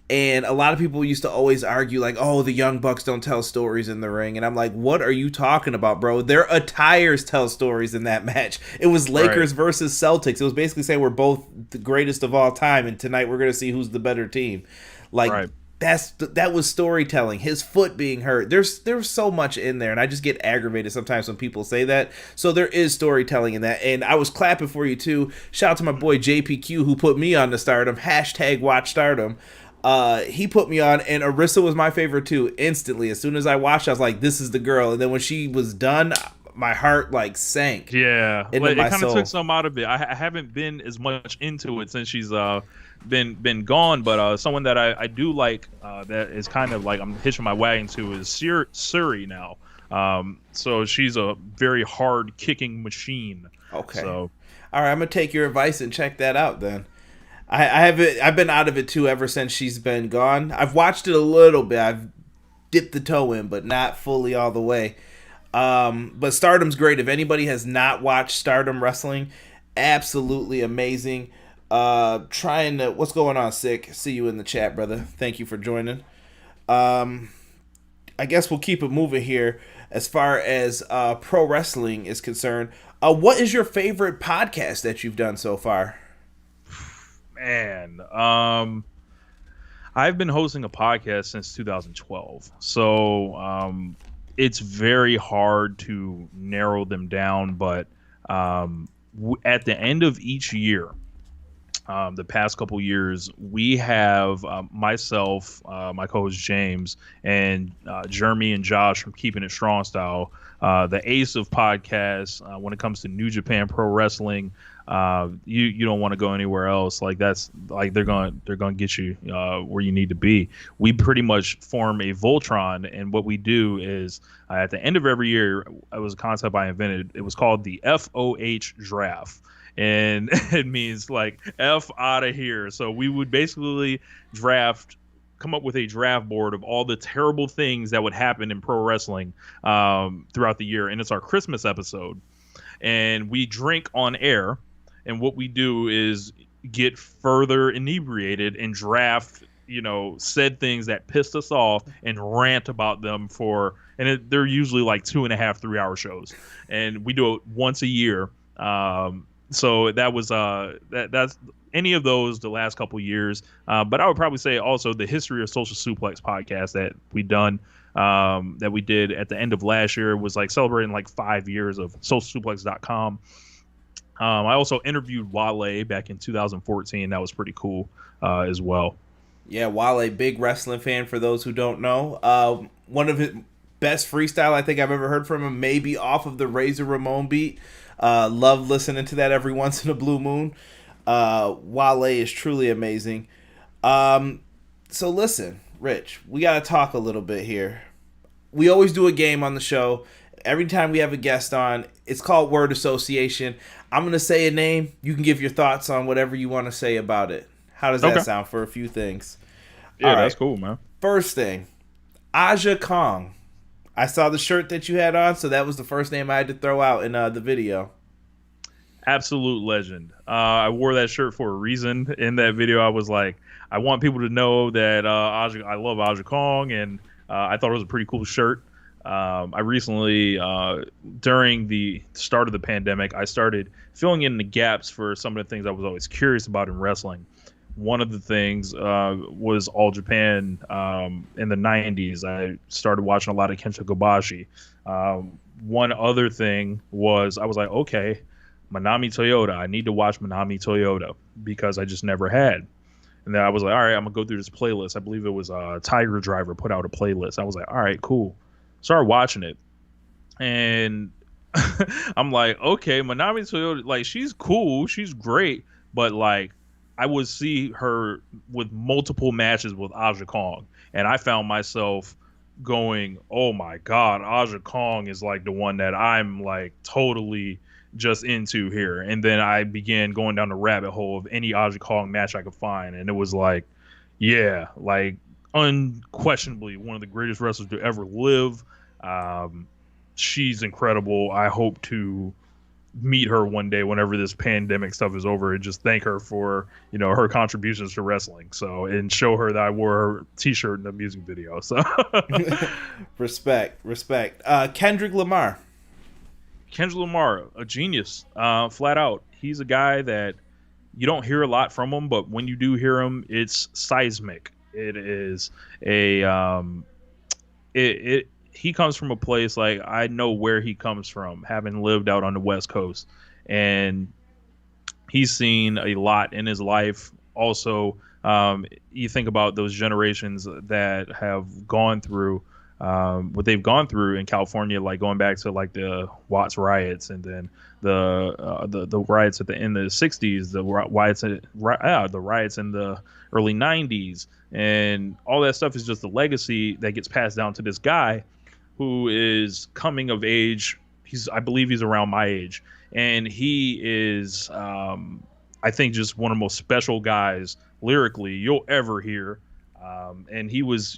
[SPEAKER 1] And a lot of people used to always argue like, oh, the Young Bucks don't tell stories in the ring. And I'm like, what are you talking about, bro? Their attires tell stories in that match. It was Lakers versus Celtics. It was basically saying we're both the greatest of all time, and tonight we're going to see who's the better team. Like, that was storytelling. His foot being hurt. There's so much in there, and I just get aggravated sometimes when people say that. So there is storytelling in that. And I was clapping for you, too. Shout out to my boy JPQ, who put me on to Stardom. #WatchStardom. He put me on, and Arissa was my favorite too. Instantly, as soon as I watched, I was like, "This is the girl." And then when she was done, my heart like sank.
[SPEAKER 2] Yeah,
[SPEAKER 1] into
[SPEAKER 2] it
[SPEAKER 1] my
[SPEAKER 2] kind of
[SPEAKER 1] soul.
[SPEAKER 2] took some out of it. I haven't been as much into it since she's been gone, but someone that I do like that is kind of like I'm hitching my wagon to is Suri now. So she's a very hard kicking machine.
[SPEAKER 1] Okay.
[SPEAKER 2] So
[SPEAKER 1] All right, I'm gonna take your advice and check that out then. I've been out of it too ever since she's been gone. I've watched it a little bit. I've dipped the toe in, but not fully all the way. But Stardom's great. If anybody has not watched Stardom Wrestling, absolutely amazing. What's going on, Sick? See you in the chat, brother. Thank you for joining. I guess we'll keep it moving here as far as pro wrestling is concerned. What is your favorite podcast that you've done so far?
[SPEAKER 2] Man, I've been hosting a podcast since 2012, so it's very hard to narrow them down. But at the end of each year, the past couple years, we have myself, my co-host James, and Jeremy and Josh from Keeping It Strong Style, the ace of podcasts when it comes to New Japan Pro Wrestling. You don't want to go anywhere else. Like that's like they're gonna get you where you need to be. We pretty much form a Voltron, and what we do is at the end of every year, it was a concept I invented. It was called the FOH draft. And it means like F out of here. So we would basically come up with a draft board of all the terrible things that would happen in pro wrestling throughout the year. And it's our Christmas episode. And we drink on air. And what we do is get further inebriated and draft, said things that pissed us off and rant about them they're usually like 2.5, 3 hour shows. And we do it once a year. So that was that's any of those the last couple years. But I would probably say also the History of Social Suplex podcast that we did at the end of last year was like celebrating like 5 years of socialsuplex.com. I also interviewed Wale back in 2014. That was pretty cool as well.
[SPEAKER 1] Yeah, Wale, big wrestling fan for those who don't know. One of his best freestyle I think I've ever heard from him, maybe off of the Razor Ramon beat. Love listening to that every once in a blue moon. Wale is truly amazing. So listen, Rich, we got to talk a little bit here. We always do a game on the show. Every time we have a guest on, it's called Word Association. I'm going to say a name. You can give your thoughts on whatever you want to say about it. How does that sound for a few things?
[SPEAKER 2] Yeah,
[SPEAKER 1] all right.
[SPEAKER 2] That's cool, man.
[SPEAKER 1] First thing, Aja Kong. I saw the shirt that you had on, so that was the first name I had to throw out in the video.
[SPEAKER 2] Absolute legend. I wore that shirt for a reason. In that video, I was like, I want people to know that I love Aja Kong, and I thought it was a pretty cool shirt. I recently, during the start of the pandemic, I started filling in the gaps for some of the things I was always curious about in wrestling. One of the things was All Japan in the 90s. I started watching a lot of Kenta Kobashi. One other thing was I was like, okay, Manami Toyota. I need to watch Manami Toyota because I just never had. And then I was like, all right, I'm going to go through this playlist. I believe it was Tiger Driver put out a playlist. I was like, all right, cool. Started watching it. And I'm like, okay, Manami Toyota, like, she's cool. She's great. But, like, I would see her with multiple matches with Aja Kong. And I found myself going, oh, my God, Aja Kong is, like, the one that I'm, like, totally just into here. And then I began going down the rabbit hole of any Aja Kong match I could find. And it was like, yeah, like, unquestionably one of the greatest wrestlers to ever live. She's incredible. I hope to meet her one day whenever this pandemic stuff is over and just thank her for, her contributions to wrestling. So, and show her that I wore her t-shirt in the music video. So
[SPEAKER 1] respect. Kendrick Lamar,
[SPEAKER 2] a genius, flat out. He's a guy that you don't hear a lot from him, but when you do hear him, it's seismic. It is he comes from a place, like, I know where he comes from, having lived out on the West Coast, and he's seen a lot in his life also, you think about those generations that have gone through what they've gone through in California, like going back to like the Watts riots, and then the riots at the end of the '60s, the riots in the early '90s, and all that stuff is just a legacy that gets passed down to this guy who is coming of age. I believe he's around my age, and he is, I think, just one of the most special guys lyrically you'll ever hear. And he was,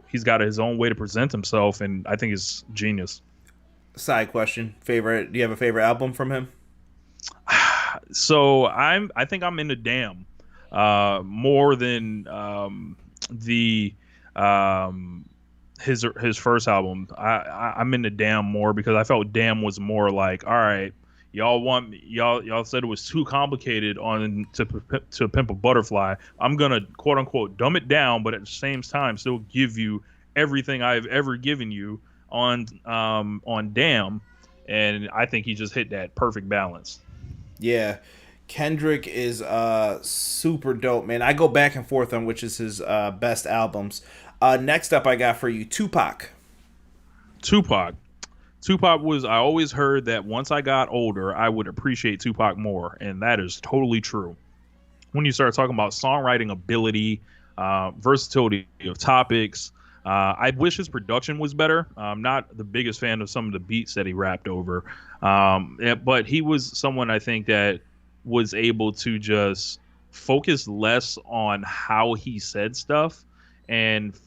[SPEAKER 2] he's got his own way to present himself, and I think it's genius.
[SPEAKER 1] Side question: favorite? Do you have a favorite album from him?
[SPEAKER 2] So I think I'm into Damn, more than the his first album. I'm into Damn more because I felt Damn was more like, all right, y'all said it was too complicated to Pimp a Butterfly. I'm gonna quote unquote dumb it down, but at the same time still give you everything I've ever given you on Damn, and I think he just hit that perfect balance.
[SPEAKER 1] Yeah, Kendrick is super dope, man. I go back and forth on which is his best albums. Next up, I got for you Tupac.
[SPEAKER 2] Tupac was, I always heard that once I got older, I would appreciate Tupac more, and that is totally true. When you start talking about songwriting ability, versatility of topics, I wish his production was better. I'm not the biggest fan of some of the beats that he rapped over, but he was someone I think that was able to just focus less on how he said stuff and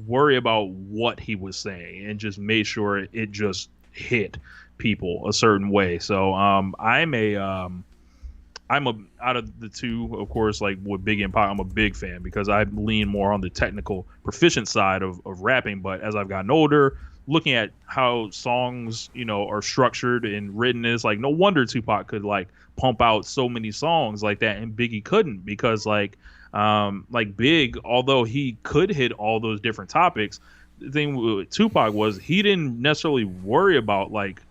[SPEAKER 2] worry about what he was saying, and just made sure it just hit people a certain way. So I'm out of the two, of course, like with Biggie and Pac, I'm a big fan because I lean more on the technical proficient side of rapping. But as I've gotten older, looking at how songs, are structured and written, is like, no wonder Tupac could like pump out so many songs like that, and Biggie couldn't, because like Big, although he could hit all those different topics, the thing with Tupac was he didn't necessarily worry about like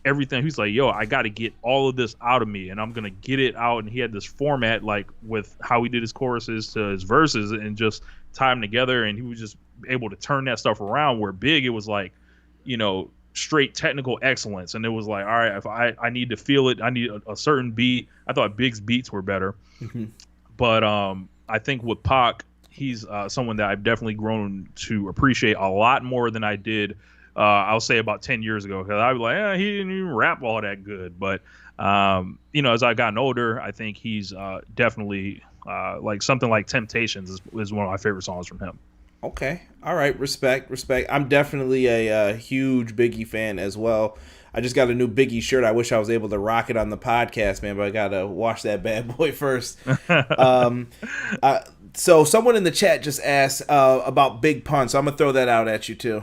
[SPEAKER 2] everything. He's like, yo, I got to get all of this out of me, and I'm gonna get it out. And he had this format, like with how he did his choruses to his verses, and just tie them together, and he was just able to turn that stuff around. Where Big, it was like, straight technical excellence, and it was like, all right, if I need to feel it, I need a certain beat. I thought Big's beats were better. But I think with Pac, he's someone that I've definitely grown to appreciate a lot more than I did, I'll say, about 10 years ago. Because I was like, he didn't even rap all that good. But, as I've gotten older, I think he's definitely like something like Temptations is one of my favorite songs from him.
[SPEAKER 1] Okay. All right. Respect. I'm definitely a huge Biggie fan as well. I just got a new Biggie shirt. I wish I was able to rock it on the podcast, man, but I got to wash that bad boy first. So someone in the chat just asked about Big Pun, so I'm going to throw that out at you too.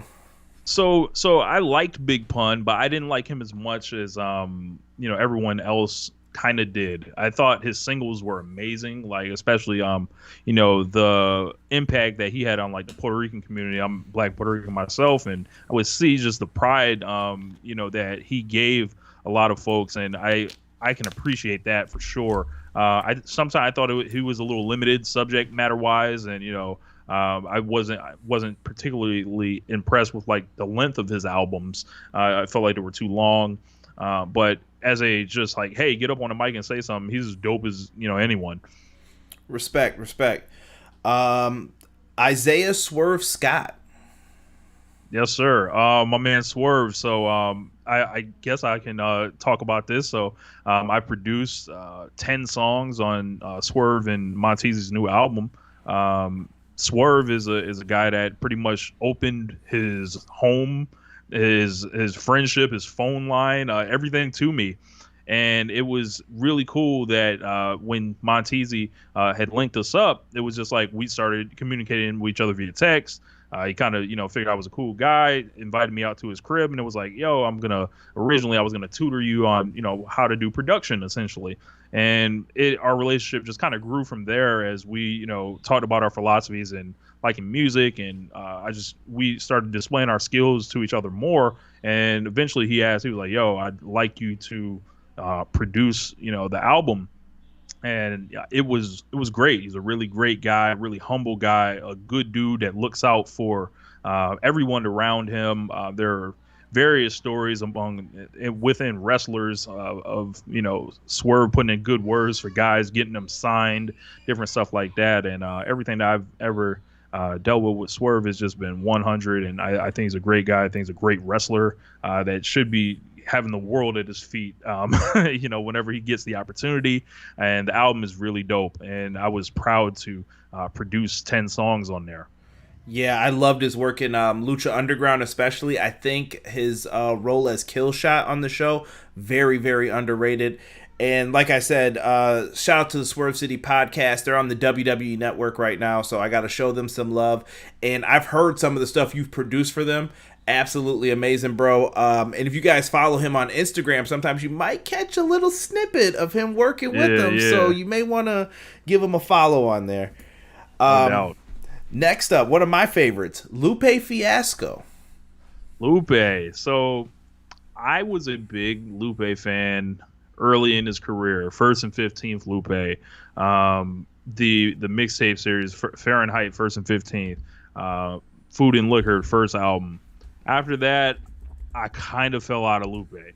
[SPEAKER 2] So I liked Big Pun, but I didn't like him as much as everyone else kind of did. I thought his singles were amazing, like especially the impact that he had on like the Puerto Rican community. I'm Black Puerto Rican myself, and I would see just the pride that he gave a lot of folks, and I can appreciate that for sure. Sometimes I thought he was a little limited subject matter wise, and I wasn't particularly impressed with like the length of his albums. I felt like they were too long. But as a just like, hey, get up on the mic and say something, he's as dope as anyone.
[SPEAKER 1] Respect. Isaiah Swerve Scott.
[SPEAKER 2] Yes, sir. My man Swerve. So I guess I can talk about this. So I produced 10 songs on Swerve and Montezi's new album. Swerve is a guy that pretty much opened his home, his friendship, his phone line, everything to me. And it was really cool that when Montezi had linked us up, it was just like we started communicating with each other via text. He kind of, figured I was a cool guy, invited me out to his crib, and it was like, yo, originally I was going to tutor you on, how to do production, essentially. And our relationship just kind of grew from there as we, talked about our philosophies and liking music. And we started displaying our skills to each other more. And eventually he was like, yo, I'd like you to produce, the album. and yeah, it was great. He's a really great guy, really humble guy, a good dude that looks out for everyone around him. There are various stories within wrestlers of Swerve putting in good words for guys, getting them signed, different stuff like that, and everything that I've ever dealt with Swerve has just been 100. And I think he's a great guy. I think he's a great wrestler that should be having the world at his feet, whenever he gets the opportunity. And the album is really dope. And I was proud to produce 10 songs on there.
[SPEAKER 1] Yeah, I loved his work in Lucha Underground, especially. I think his role as Killshot on the show, very, very underrated. And like I said, shout out to the Swerve City podcast. They're on the WWE Network right now, so I got to show them some love. And I've heard some of the stuff you've produced for them. Absolutely amazing, bro. And if you guys follow him on Instagram, sometimes you might catch a little snippet of him working with them. Yeah. So you may want to give him a follow on there.
[SPEAKER 2] No doubt.
[SPEAKER 1] Next up, one of my favorites, Lupe Fiasco.
[SPEAKER 2] Lupe. So I was a big Lupe fan early in his career. First and 15th Lupe. The mixtape series, Fahrenheit, First and 15th. Food and Liquor, first album. After that, I kind of fell out of Lupe.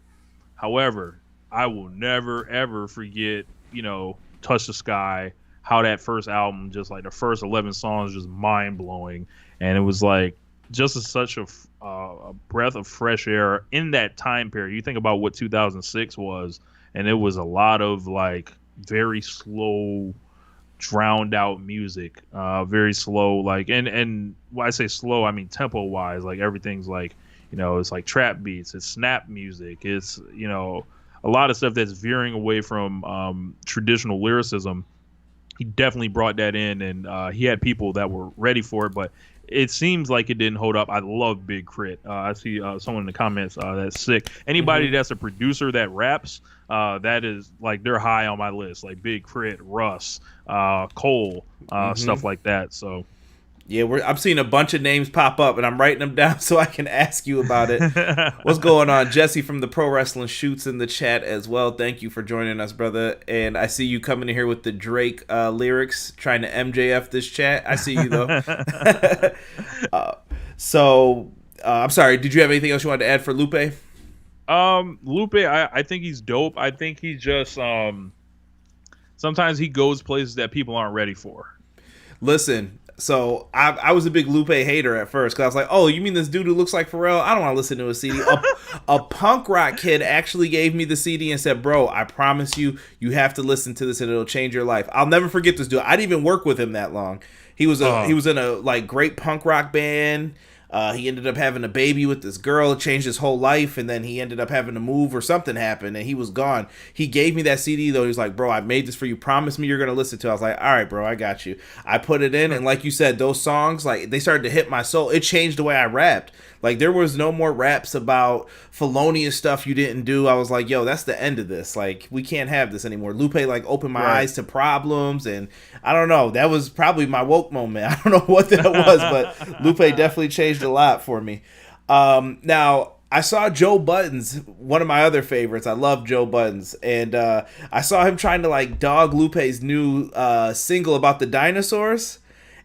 [SPEAKER 2] However, I will never, ever forget, Touch the Sky, how that first album, just like the first 11 songs, just mind-blowing. And it was like just such a breath of fresh air in that time period. You think about what 2006 was, and it was a lot of like very slow, drowned out music, very slow, like, and when I say slow, I mean tempo wise, like everything's like, it's like trap beats, it's snap music, it's, a lot of stuff that's veering away from traditional lyricism. He definitely brought that in, and he had people that were ready for it, but it seems like it didn't hold up. I love Big Crit. I see someone in the comments that's sick. Anybody that's a producer that raps, that is like, they're high on my list. Like Big Crit, Russ, Cole, stuff like that. So
[SPEAKER 1] yeah, I'm seeing a bunch of names pop up, and I'm writing them down so I can ask you about it. What's going on? Jesse from the Pro Wrestling Shoots in the chat as well. Thank you for joining us, brother. And I see you coming in here with the Drake lyrics, trying to MJF this chat. I see you, though. I'm sorry. Did you have anything else you wanted to add for Lupe?
[SPEAKER 2] Lupe, I think he's dope. I think he just sometimes he goes places that people aren't ready for.
[SPEAKER 1] Listen, so I was a big Lupe hater at first, because I was like, oh, you mean this dude who looks like Pharrell? I don't want to listen to a CD. A punk rock kid actually gave me the CD and said, bro, I promise you have to listen to this and it'll change your life. I'll never forget this dude. I didn't even work with him that long. He was in a like great punk rock band. He ended up having a baby with this girl. It changed his whole life, and then he ended up having to move or something happened, and he was gone. He gave me that CD, though. He was like, bro, I made this for you. Promise me you're going to listen to it. I was like, all right, bro, I got you. I put it in, and like you said, those songs, like, they started to hit my soul. It changed the way I rapped. Like, there was no more raps about felonious stuff you didn't do. I was like, yo, that's the end of this. Like, we can't have this anymore. Lupe, like, opened my eyes to problems, and I don't know. That was probably my woke moment. I don't know what that was, but Lupe definitely changed a lot for me. Now, I saw Joe Buttons, one of my other favorites. I love Joe Buttons, and I saw him trying to, like, dog Lupe's new single about the dinosaurs.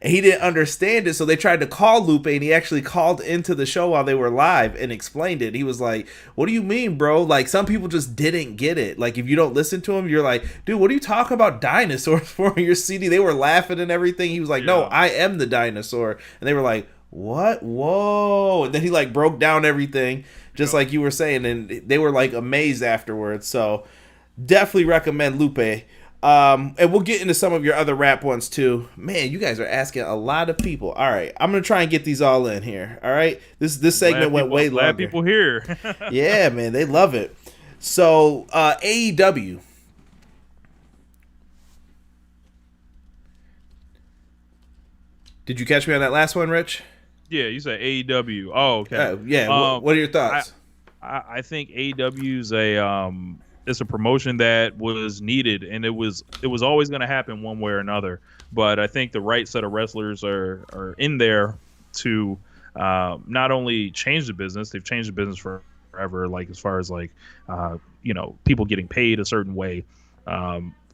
[SPEAKER 1] And he didn't understand it, so they tried to call Lupe, and he actually called into the show while they were live and explained it. He was like, what do you mean, bro? Like, some people just didn't get it. Like, if you don't listen to him, you're like, dude, what are you talking about dinosaurs for in your CD? They were laughing and everything. He was like, no, I am the dinosaur. And they were like, what? Whoa. And then he, like, broke down everything, just like you were saying, and they were, like, amazed afterwards. So, definitely recommend Lupe. And we'll get into some of your other rap ones too. Man, you guys are asking a lot of people. All right, I'm gonna try and get these all in here. All right, this segment went way longer.
[SPEAKER 2] Glad people here.
[SPEAKER 1] Yeah, man, they love it. So AEW. Did you catch me on that last one, Rich?
[SPEAKER 2] Yeah, you said AEW. Oh, okay.
[SPEAKER 1] Yeah. What are your thoughts?
[SPEAKER 2] I think AEW's it's a promotion that was needed, and it was always going to happen one way or another. But I think the right set of wrestlers are in there to not only change the business, they've changed the business forever, like as far as like people getting paid a certain way.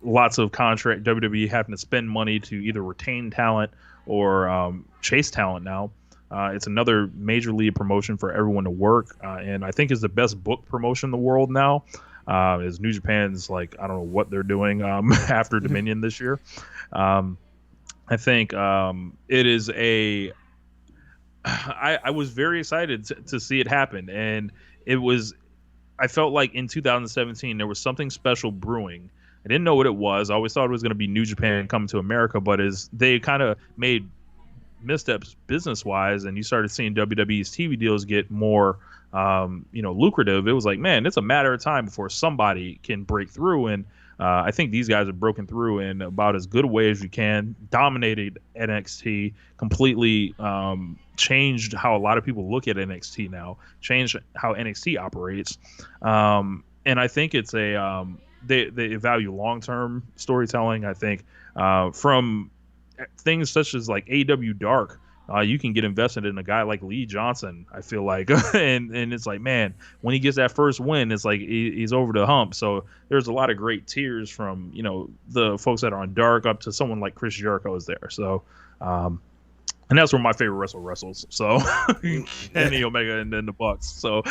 [SPEAKER 2] lots of contract WWE having to spend money to either retain talent or chase talent now. It's another major league promotion for everyone to work, and I think is the best book promotion in the world now. Is New Japan's like, I don't know what they're doing after Dominion this year. I think it is a. I was very excited to see it happen, and it was. I felt like in 2017 there was something special brewing. I didn't know what it was. I always thought it was going to be New Japan coming to America, but as they kind of made missteps business-wise, and you started seeing WWE's TV deals get more, lucrative, it was like, man, it's a matter of time before somebody can break through. And I think these guys have broken through in about as good a way as you can. Dominated NXT, completely changed how a lot of people look at NXT now. Changed how NXT operates, and I think it's a they value long-term storytelling. I think from things such as like AEW Dark, you can get invested in a guy like Lee Johnson, I feel like. and it's like, man, when he gets that first win, it's like he's over the hump. So there's a lot of great tiers from, the folks that are on Dark up to someone like Chris Jericho is there. So, and that's where my favorite wrestler wrestles. So Kenny Omega and then the Bucks. So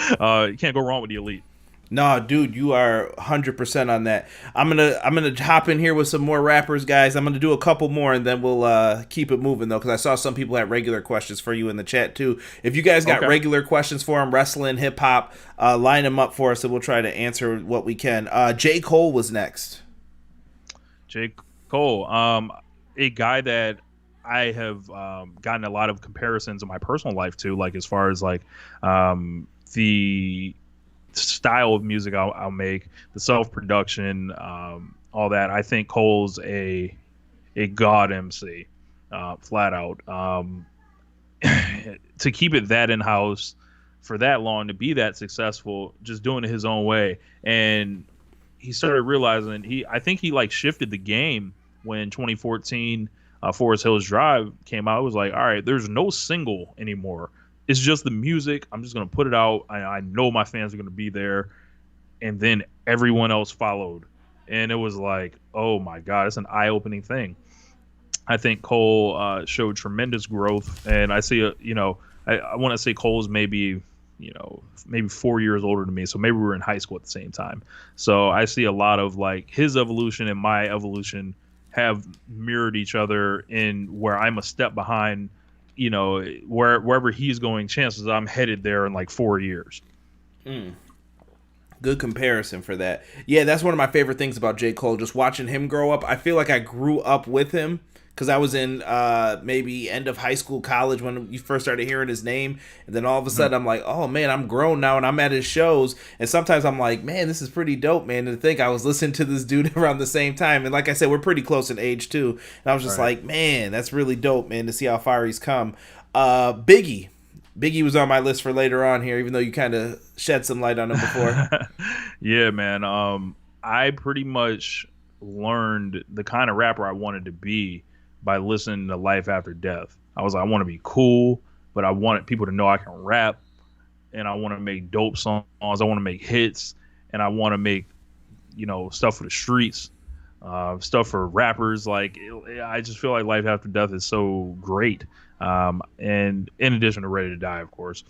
[SPEAKER 2] you can't go wrong with the Elite.
[SPEAKER 1] No, dude, you are 100% on that. I'm gonna hop in here with some more rappers, guys. I'm gonna do a couple more, and then we'll keep it moving though, because I saw some people had regular questions for you in the chat too. If you guys got regular questions for them, wrestling, hip hop, line them up for us, and we'll try to answer what we can. J. Cole was next.
[SPEAKER 2] J. Cole, a guy that I have gotten a lot of comparisons in my personal life to, like as far as like the style of music I'll make, the self-production, all that. I think Cole's a god MC, flat out. To keep it that in-house for that long, to be that successful, just doing it his own way. And he started realizing I think he like shifted the game when 2014 Forest Hills Drive came out. It was like, all right, there's no single anymore. It's just the music. I'm just going to put it out. I know my fans are going to be there. And then everyone else followed. And it was like, oh, my God, it's an eye-opening thing. I think Cole showed tremendous growth. And I see, I want to say Cole's maybe 4 years older than me. So maybe we were in high school at the same time. So I see a lot of like his evolution and my evolution have mirrored each other in where I'm a step behind. Wherever he's going, chances I'm headed there in like 4 years.
[SPEAKER 1] Good comparison for that. Yeah, that's one of my favorite things about J. Cole, just watching him grow up. I feel like I grew up with him because I was in maybe end of high school, college when you first started hearing his name. And then all of a sudden I'm like, oh man, I'm grown now and I'm at his shows. And sometimes I'm like, man, this is pretty dope, man. And to think I was listening to this dude around the same time. And like I said, we're pretty close in age too. And I was just like, man, that's really dope, man, to see how far he's come. Biggie was on my list for later on here, even though you kind of shed some light on him before.
[SPEAKER 2] Yeah, man. I pretty much learned the kind of rapper I wanted to be by listening to Life After Death. I was like, I want to be cool, but I wanted people to know I can rap, and I want to make dope songs. I want to make hits, and I want to make, stuff for the streets, stuff for rappers. Like, I just feel like Life After Death is so great. And in addition to Ready to Die, of course,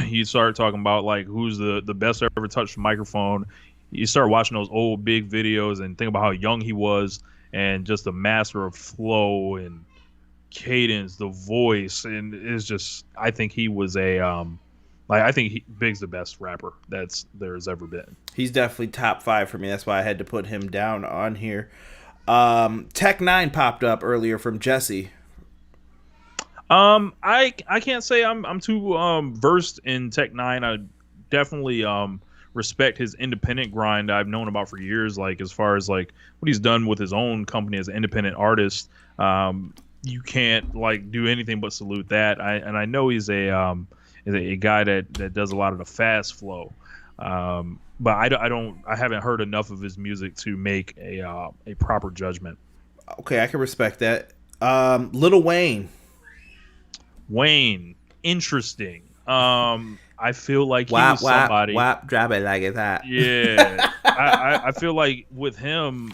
[SPEAKER 2] you start talking about like who's the best ever touched the microphone. You start watching those old big videos and think about how young he was and just a master of flow and cadence, the voice, and it's just, I think he was I think Big's the best rapper there's ever been.
[SPEAKER 1] He's definitely top 5 for me. That's why I had to put him down on here. Tech 9 popped up earlier from Jesse.
[SPEAKER 2] I can't say I'm too versed in Tech 9. I definitely respect his independent grind I've known about for years, like as far as like what he's done with his own company as an independent artist. You can't like do anything but salute that. I know he's a guy that does a lot of the fast flow. But I haven't heard enough of his music to make a proper judgment.
[SPEAKER 1] Okay, I can respect that. Lil Wayne.
[SPEAKER 2] Wayne, interesting. I feel like he
[SPEAKER 1] Wap,
[SPEAKER 2] was
[SPEAKER 1] wap,
[SPEAKER 2] somebody.
[SPEAKER 1] wap, drop it like it's hot.
[SPEAKER 2] Yeah, I feel like with him,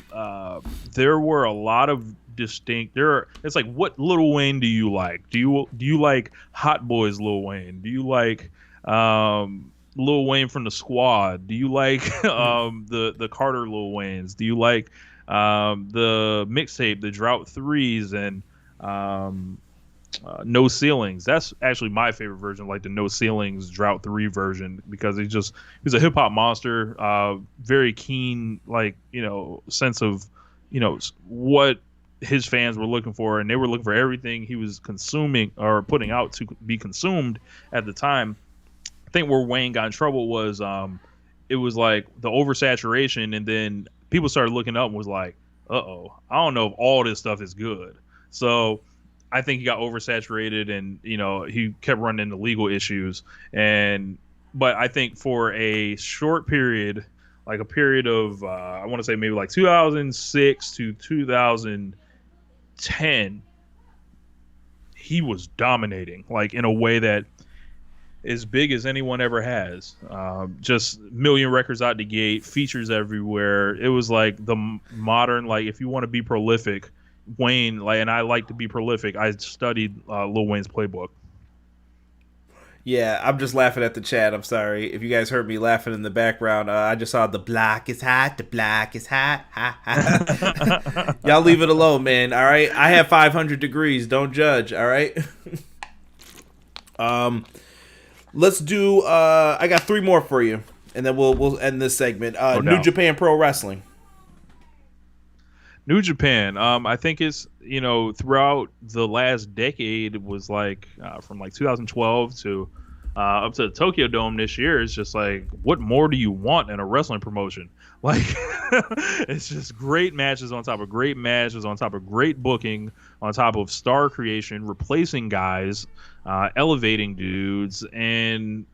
[SPEAKER 2] there were a lot of distinct. It's like, what Lil Wayne do you like? Do you like Hot Boys Lil Wayne? Do you like Lil Wayne from the Squad? Do you like the Carter Lil Waynes? Do you like the mixtape, the Drought Threes, and No Ceilings? That's actually my favorite version, like the No Ceilings Drought 3 version, because he's a hip hop monster, very keen, like, sense of, what his fans were looking for, and they were looking for everything he was consuming or putting out to be consumed at the time. I think where Wayne got in trouble was it was like the oversaturation, and then people started looking up and was like, I don't know if all this stuff is good. So I think he got oversaturated, and he kept running into legal issues. But I think for a short period, like a period of I want to say maybe like 2006 to 2010, he was dominating, like in a way that as big as anyone ever has. Just million records out the gate, features everywhere. It was like the modern, like, if you want to be prolific, Wayne, like, and I like to be prolific, I studied Lil Wayne's playbook.
[SPEAKER 1] Yeah, I'm just laughing at the chat. I'm sorry if you guys heard me laughing in the background. I just saw the black is hot. The black is hot. Ha, ha. Y'all leave it alone, man. All right, I have 500 degrees. Don't judge. All right. Let's do. I got 3 more for you, and then we'll end this segment. New Japan Pro Wrestling.
[SPEAKER 2] New Japan. I think it's throughout the last decade, it was like from like 2012 to up to the Tokyo Dome this year. It's just like, what more do you want in a wrestling promotion? Like, it's just great matches on top of great matches on top of great booking on top of star creation, replacing guys, elevating dudes, and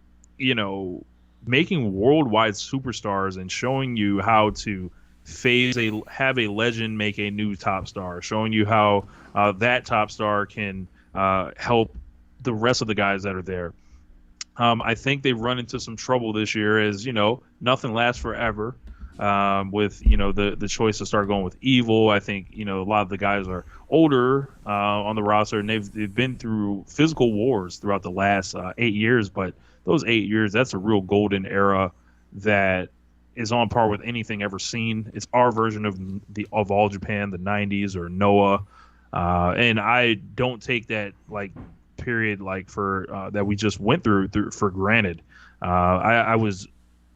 [SPEAKER 2] making worldwide superstars and showing you how to have a legend make a new top star, showing you how that top star can help the rest of the guys that are there. I think they've run into some trouble this year, as nothing lasts forever. With the choice to start going with Evil. I think a lot of the guys are older on the roster, and they've been through physical wars throughout the last 8 years. But those 8 years, that's a real golden era that is on par with anything ever seen. It's our version of All Japan, the 90s, or Noah, and I don't take that like period like for that we just went through for granted. I was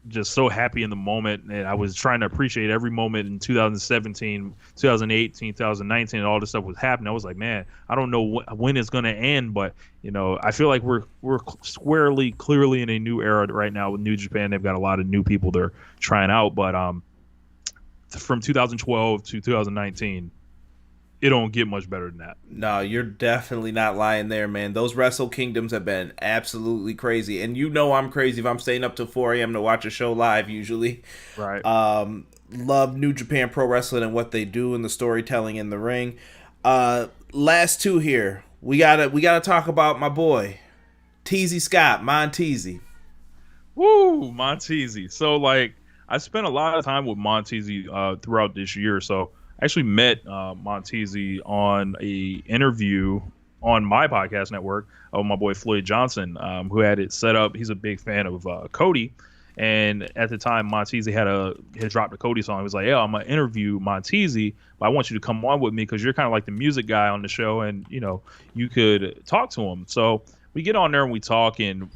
[SPEAKER 2] just so happy in the moment, and I was trying to appreciate every moment in 2017, 2018, 2019, and all this stuff was happening. I was like, man, I don't know when it's going to end, but I feel like we're clearly in a new era right now with New Japan. They've got a lot of new people they're trying out, but from 2012 to 2019, it don't get much better than that.
[SPEAKER 1] No, you're definitely not lying there, man. Those Wrestle Kingdoms have been absolutely crazy. And I'm crazy if I'm staying up till 4 a.m. to watch a show live usually.
[SPEAKER 2] Right.
[SPEAKER 1] Love New Japan Pro Wrestling and what they do and the storytelling in the ring. Last 2 here. We gotta talk about my boy, Teasy Scott, Montezi.
[SPEAKER 2] Woo, Montezi. So, like, I spent a lot of time with Montezi throughout this year, so I actually met Montezi on a interview on my podcast network of my boy Floyd Johnson, who had it set up. He's a big fan of Cody, and at the time Montezi had dropped a Cody song. He was like, "Yeah, I'm gonna interview Montezi, but I want you to come on with me because you're kind of like the music guy on the show, and you could talk to him." So we get on there and we talk, and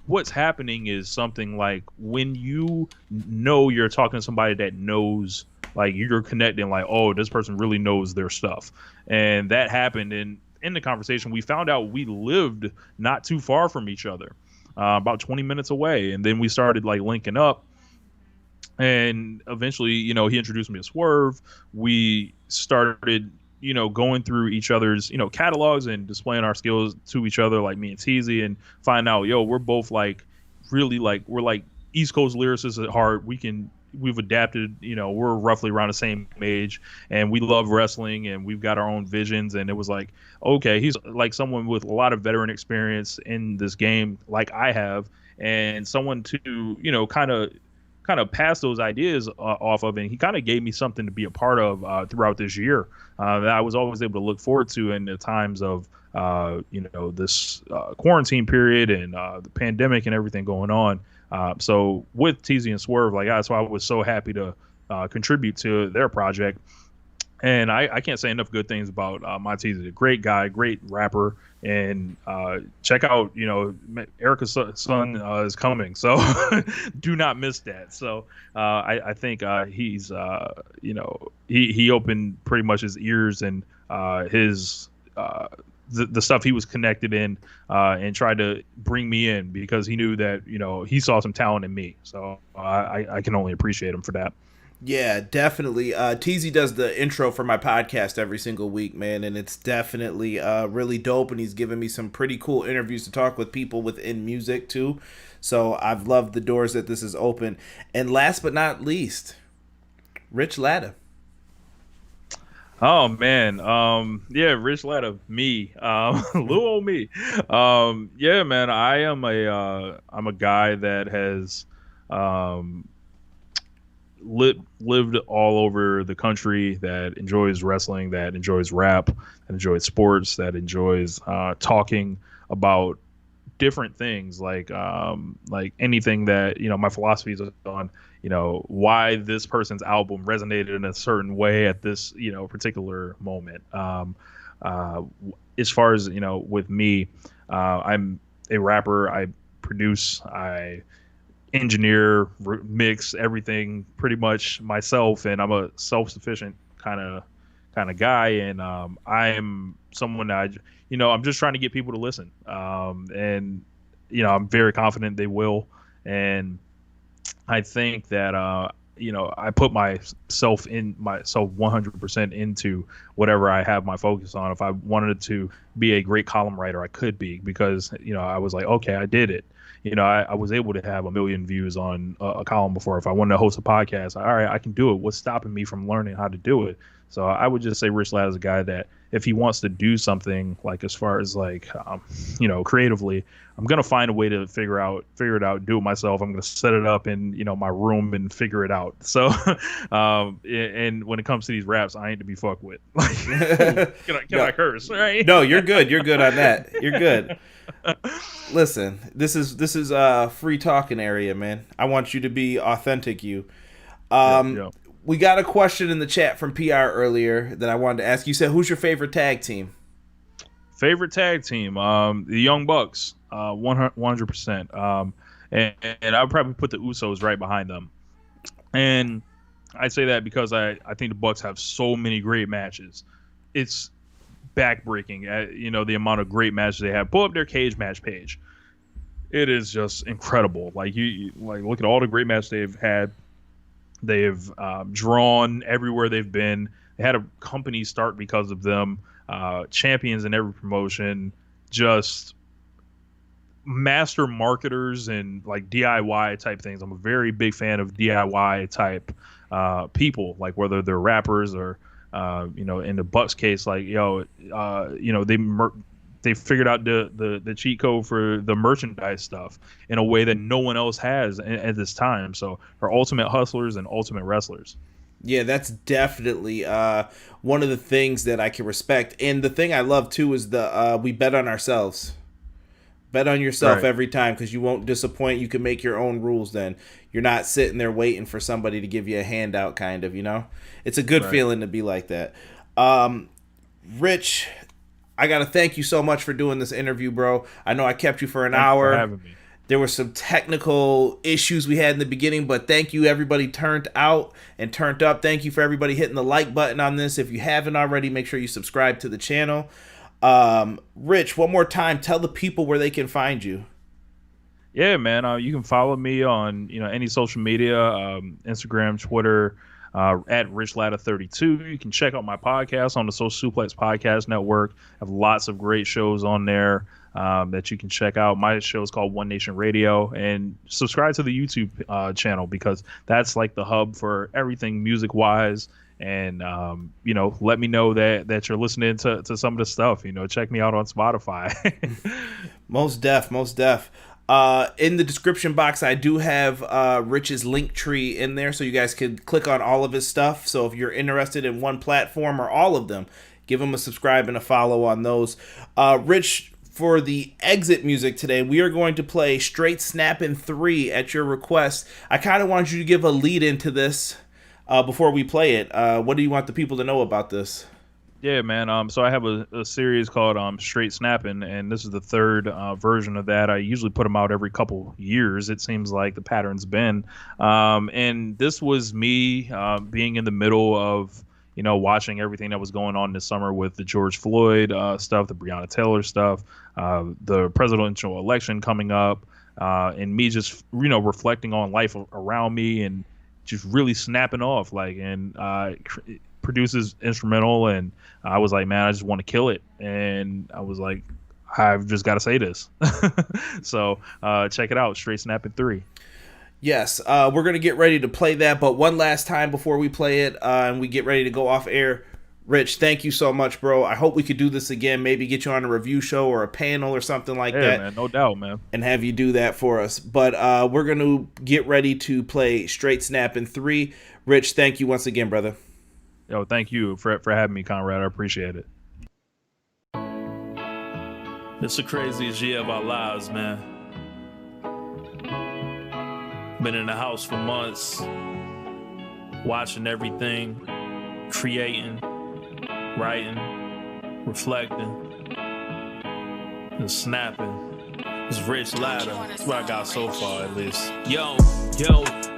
[SPEAKER 2] what's happening is something like when you're talking to somebody that knows. Like, you're connecting, like, oh, this person really knows their stuff. And that happened. And in the conversation, we found out we lived not too far from each other, about 20 minutes away. And then we started, like, linking up. And eventually, he introduced me to Swerve. We started, going through each other's, catalogs and displaying our skills to each other, like me and Teasy, and find out, we're both, like, really, like, we're, like, East Coast lyricists at heart. We've adapted, we're roughly around the same age, and we love wrestling, and we've got our own visions. And it was like, okay, he's like someone with a lot of veteran experience in this game, like I have, and someone to, kind of pass those ideas off of. And he kind of gave me something to be a part of throughout this year that I was always able to look forward to in the times of, this quarantine period and the pandemic and everything going on. So with Teezy and Swerve, like, that's why I was so happy to contribute to their project. And I can't say enough good things about Montezi. A great guy, great rapper, and check out, Erica's son is coming, so do not miss that. So I think he's, he opened pretty much his ears and his the stuff he was connected in and tried to bring me in because he knew that, he saw some talent in me. So I can only appreciate him for that.
[SPEAKER 1] Yeah, definitely. Teezy does the intro for my podcast every single week, man, and it's definitely really dope, and he's given me some pretty cool interviews to talk with people within music, too. So I've loved the doors that this has opened. And last but not least, Rich Latta.
[SPEAKER 2] Oh, man. Yeah, Rich Latta, me. Little old me. Yeah, man, I'm a guy that has lived all over the country, that enjoys wrestling, that enjoys rap, that enjoys sports, that enjoys talking about different things, like anything that, my philosophy is on, why this person's album resonated in a certain way at this, particular moment. As far as, with me, I'm a rapper. I produce, I engineer, mix everything pretty much myself, and I'm a self-sufficient kind of guy, and I am someone that I'm just trying to get people to listen, and I'm very confident they will, and I think that I put myself 100% into whatever I have my focus on. If I wanted to be a great column writer, I could be, because I was like, okay, I did it. I was able to have 1 million views on a column before. If I wanted to host a podcast, all right, I can do it. What's stopping me from learning how to do it? So I would just say Rich Latta is a guy that if he wants to do something, like as far as like, creatively, I'm going to find a way to figure it out, do it myself. I'm going to set it up in, my room and figure it out. So, and when it comes to these raps, I ain't to be fucked with. Like, can I curse? Right?
[SPEAKER 1] No, you're good. You're good on that. You're good. Listen, this is a free talking area, man. I want you to be authentic, you.
[SPEAKER 2] Yeah.
[SPEAKER 1] We got a question in the chat from PR earlier that I wanted to ask. You said, who's your favorite tag team?
[SPEAKER 2] Favorite tag team? The Young Bucks, 100%. And I would probably put the Usos right behind them. And I say that because I think the Bucks have so many great matches. It's backbreaking, the amount of great matches they have. Pull up their cage match page. It is just incredible. Like you look at all the great matches they've had. They've drawn everywhere they've been. They had a company start because of them. Champions in every promotion. Just master marketers and like DIY type things. I'm a very big fan of DIY type people, like whether they're rappers or in the Bucks case, like they figured out the cheat code for the merchandise stuff in a way that no one else has at this time. So they're ultimate hustlers and ultimate wrestlers.
[SPEAKER 1] Yeah, that's definitely one of the things that I can respect. And the thing I love too is we bet on ourselves. Bet on yourself
[SPEAKER 2] Right.
[SPEAKER 1] every time, because you won't disappoint. You can make your own rules then. You're not sitting there waiting for somebody to give you a handout, kind of, It's a good
[SPEAKER 2] Right.
[SPEAKER 1] feeling to be like that. Rich, I got to thank you so much for doing this interview, bro. I know I kept you for an hour.
[SPEAKER 2] For having me.
[SPEAKER 1] There were some technical issues we had in the beginning, but thank you, everybody turned out and turned up. Thank you for everybody hitting the like button on this. If you haven't already, make sure you subscribe to the channel. Rich, one more time, tell the people where they can find you.
[SPEAKER 2] Yeah, man. You can follow me on any social media, Instagram, Twitter, at Rich Latta 32. You can check out my podcast on the Social Suplex Podcast Network. I have lots of great shows on there that you can check out. My show is called One Nation Radio, and subscribe to the YouTube channel, because that's like the hub for everything music wise. And let me know that you're listening to some of the stuff. Check me out on Spotify.
[SPEAKER 1] Most def. In the description box, I do have Rich's link tree in there, so you guys could click on all of his stuff. So if you're interested in one platform or all of them, give him a subscribe and a follow on those. Rich, for the exit music today, we are going to play Straight Snappin' 3 at your request. I kind of want you to give a lead into this before we play it. What do you want the people to know about this?
[SPEAKER 2] Yeah, man. So I have a series called Straight Snappin', and this is the third version of that. I usually put them out every couple years. It seems like the pattern's been. And this was me being in the middle of, watching everything that was going on this summer with the George Floyd stuff, the Breonna Taylor stuff, the presidential election coming up, and me just, reflecting on life around me and just really snapping off, produces instrumental, and I was like, man, I just want to kill it, and I was like, I've just got to say this. So check it out, Straight Snappin' 3.
[SPEAKER 1] Yes, we're going to get ready to play that, but one last time before we play it and we get ready to go off air, Rich, thank you so much, bro. I hope we could do this again, maybe get you on a review show or a panel or something like that.
[SPEAKER 2] Man, no doubt, man.
[SPEAKER 1] And have you do that for us. But we're going to get ready to play Straight Snappin' 3. Rich, thank you once again, brother.
[SPEAKER 2] Yo, thank you for having me, Conrad. I appreciate it.
[SPEAKER 3] It's the craziest year of our lives, man. Been in the house for months, watching everything, creating, writing, reflecting, and snapping. It's Rich Latta. That's what I got so far, at least. Yo,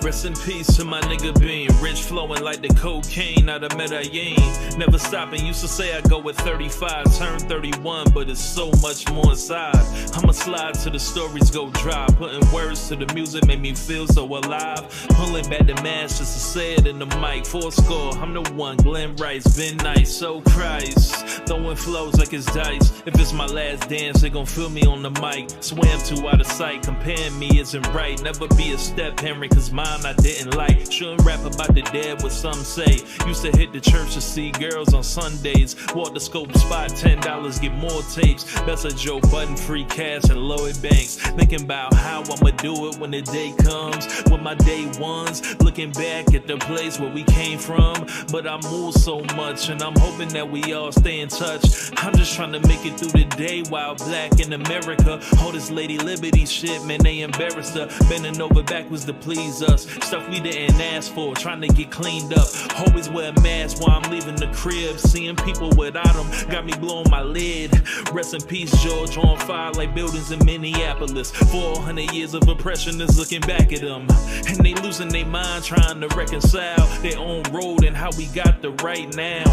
[SPEAKER 3] rest in peace to my nigga Bean. Rich flowing like the cocaine out of Medellin. Never stopping, used to say I go with 35, turn 31, but it's so much more inside. I'ma slide till the stories go dry. Putting words to the music make me feel so alive. Pulling back the mask just to say it in the mic. 4 score, I'm the one, Glenn Rice, been nice, so Christ. Throwing flows like it's dice. If it's my last dance, they gon' feel me on the mic. Swam too out of sight, comparing me isn't right. Never be a step Henry, cause mine I didn't like. Shouldn't rap about the dead, what some say. Used to hit the church to see girls on Sundays. Walk the scope spot, $10, get more tapes. That's a Joe Budden, free cash, and Lloyd Banks. Thinking about how I'ma do it when the day comes. With my day ones, looking back at the place where we came from. But I move so much, and I'm hoping that we all stay in touch. I'm just trying to make it through the day while black in America. All this Lady Liberty shit, man, they embarrassed her. Bending over backwards to please us. Stuff we didn't ask for, trying to get cleaned up. Always wear a mask while I'm leaving the crib. Seeing people without them got me blowing my lid. Rest in peace, George, on fire like buildings in Minneapolis. 400 years of oppression is looking back at them. And they losing their mind trying to reconcile their own road and how we got the right now.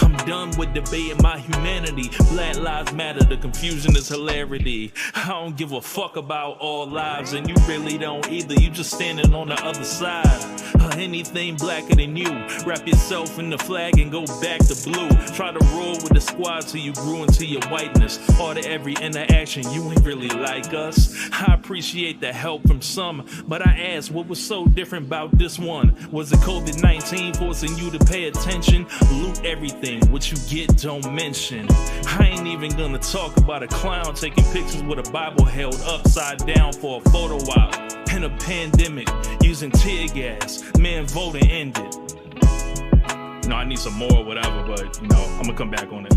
[SPEAKER 3] I'm done with debating my humanity. Black lives matter, the confusion is hilarity. I don't give a fuck about all lives, and you really don't either. You just standing on the other side of anything blacker than you. Wrap yourself in the flag and go back to blue. Try to roll with the squad till you grew into your whiteness. Or to every interaction, you ain't really like us. I appreciate the help from some, but I asked what was so different about this one. Was it COVID-19 forcing you to pay attention? Loot everything, what you get don't mention. I ain't even gonna talk about a clown taking pictures with a Bible held upside down for a photo op. In a pandemic, using tear gas, man, voting ended. I need some more or whatever, but I'm gonna come back on it.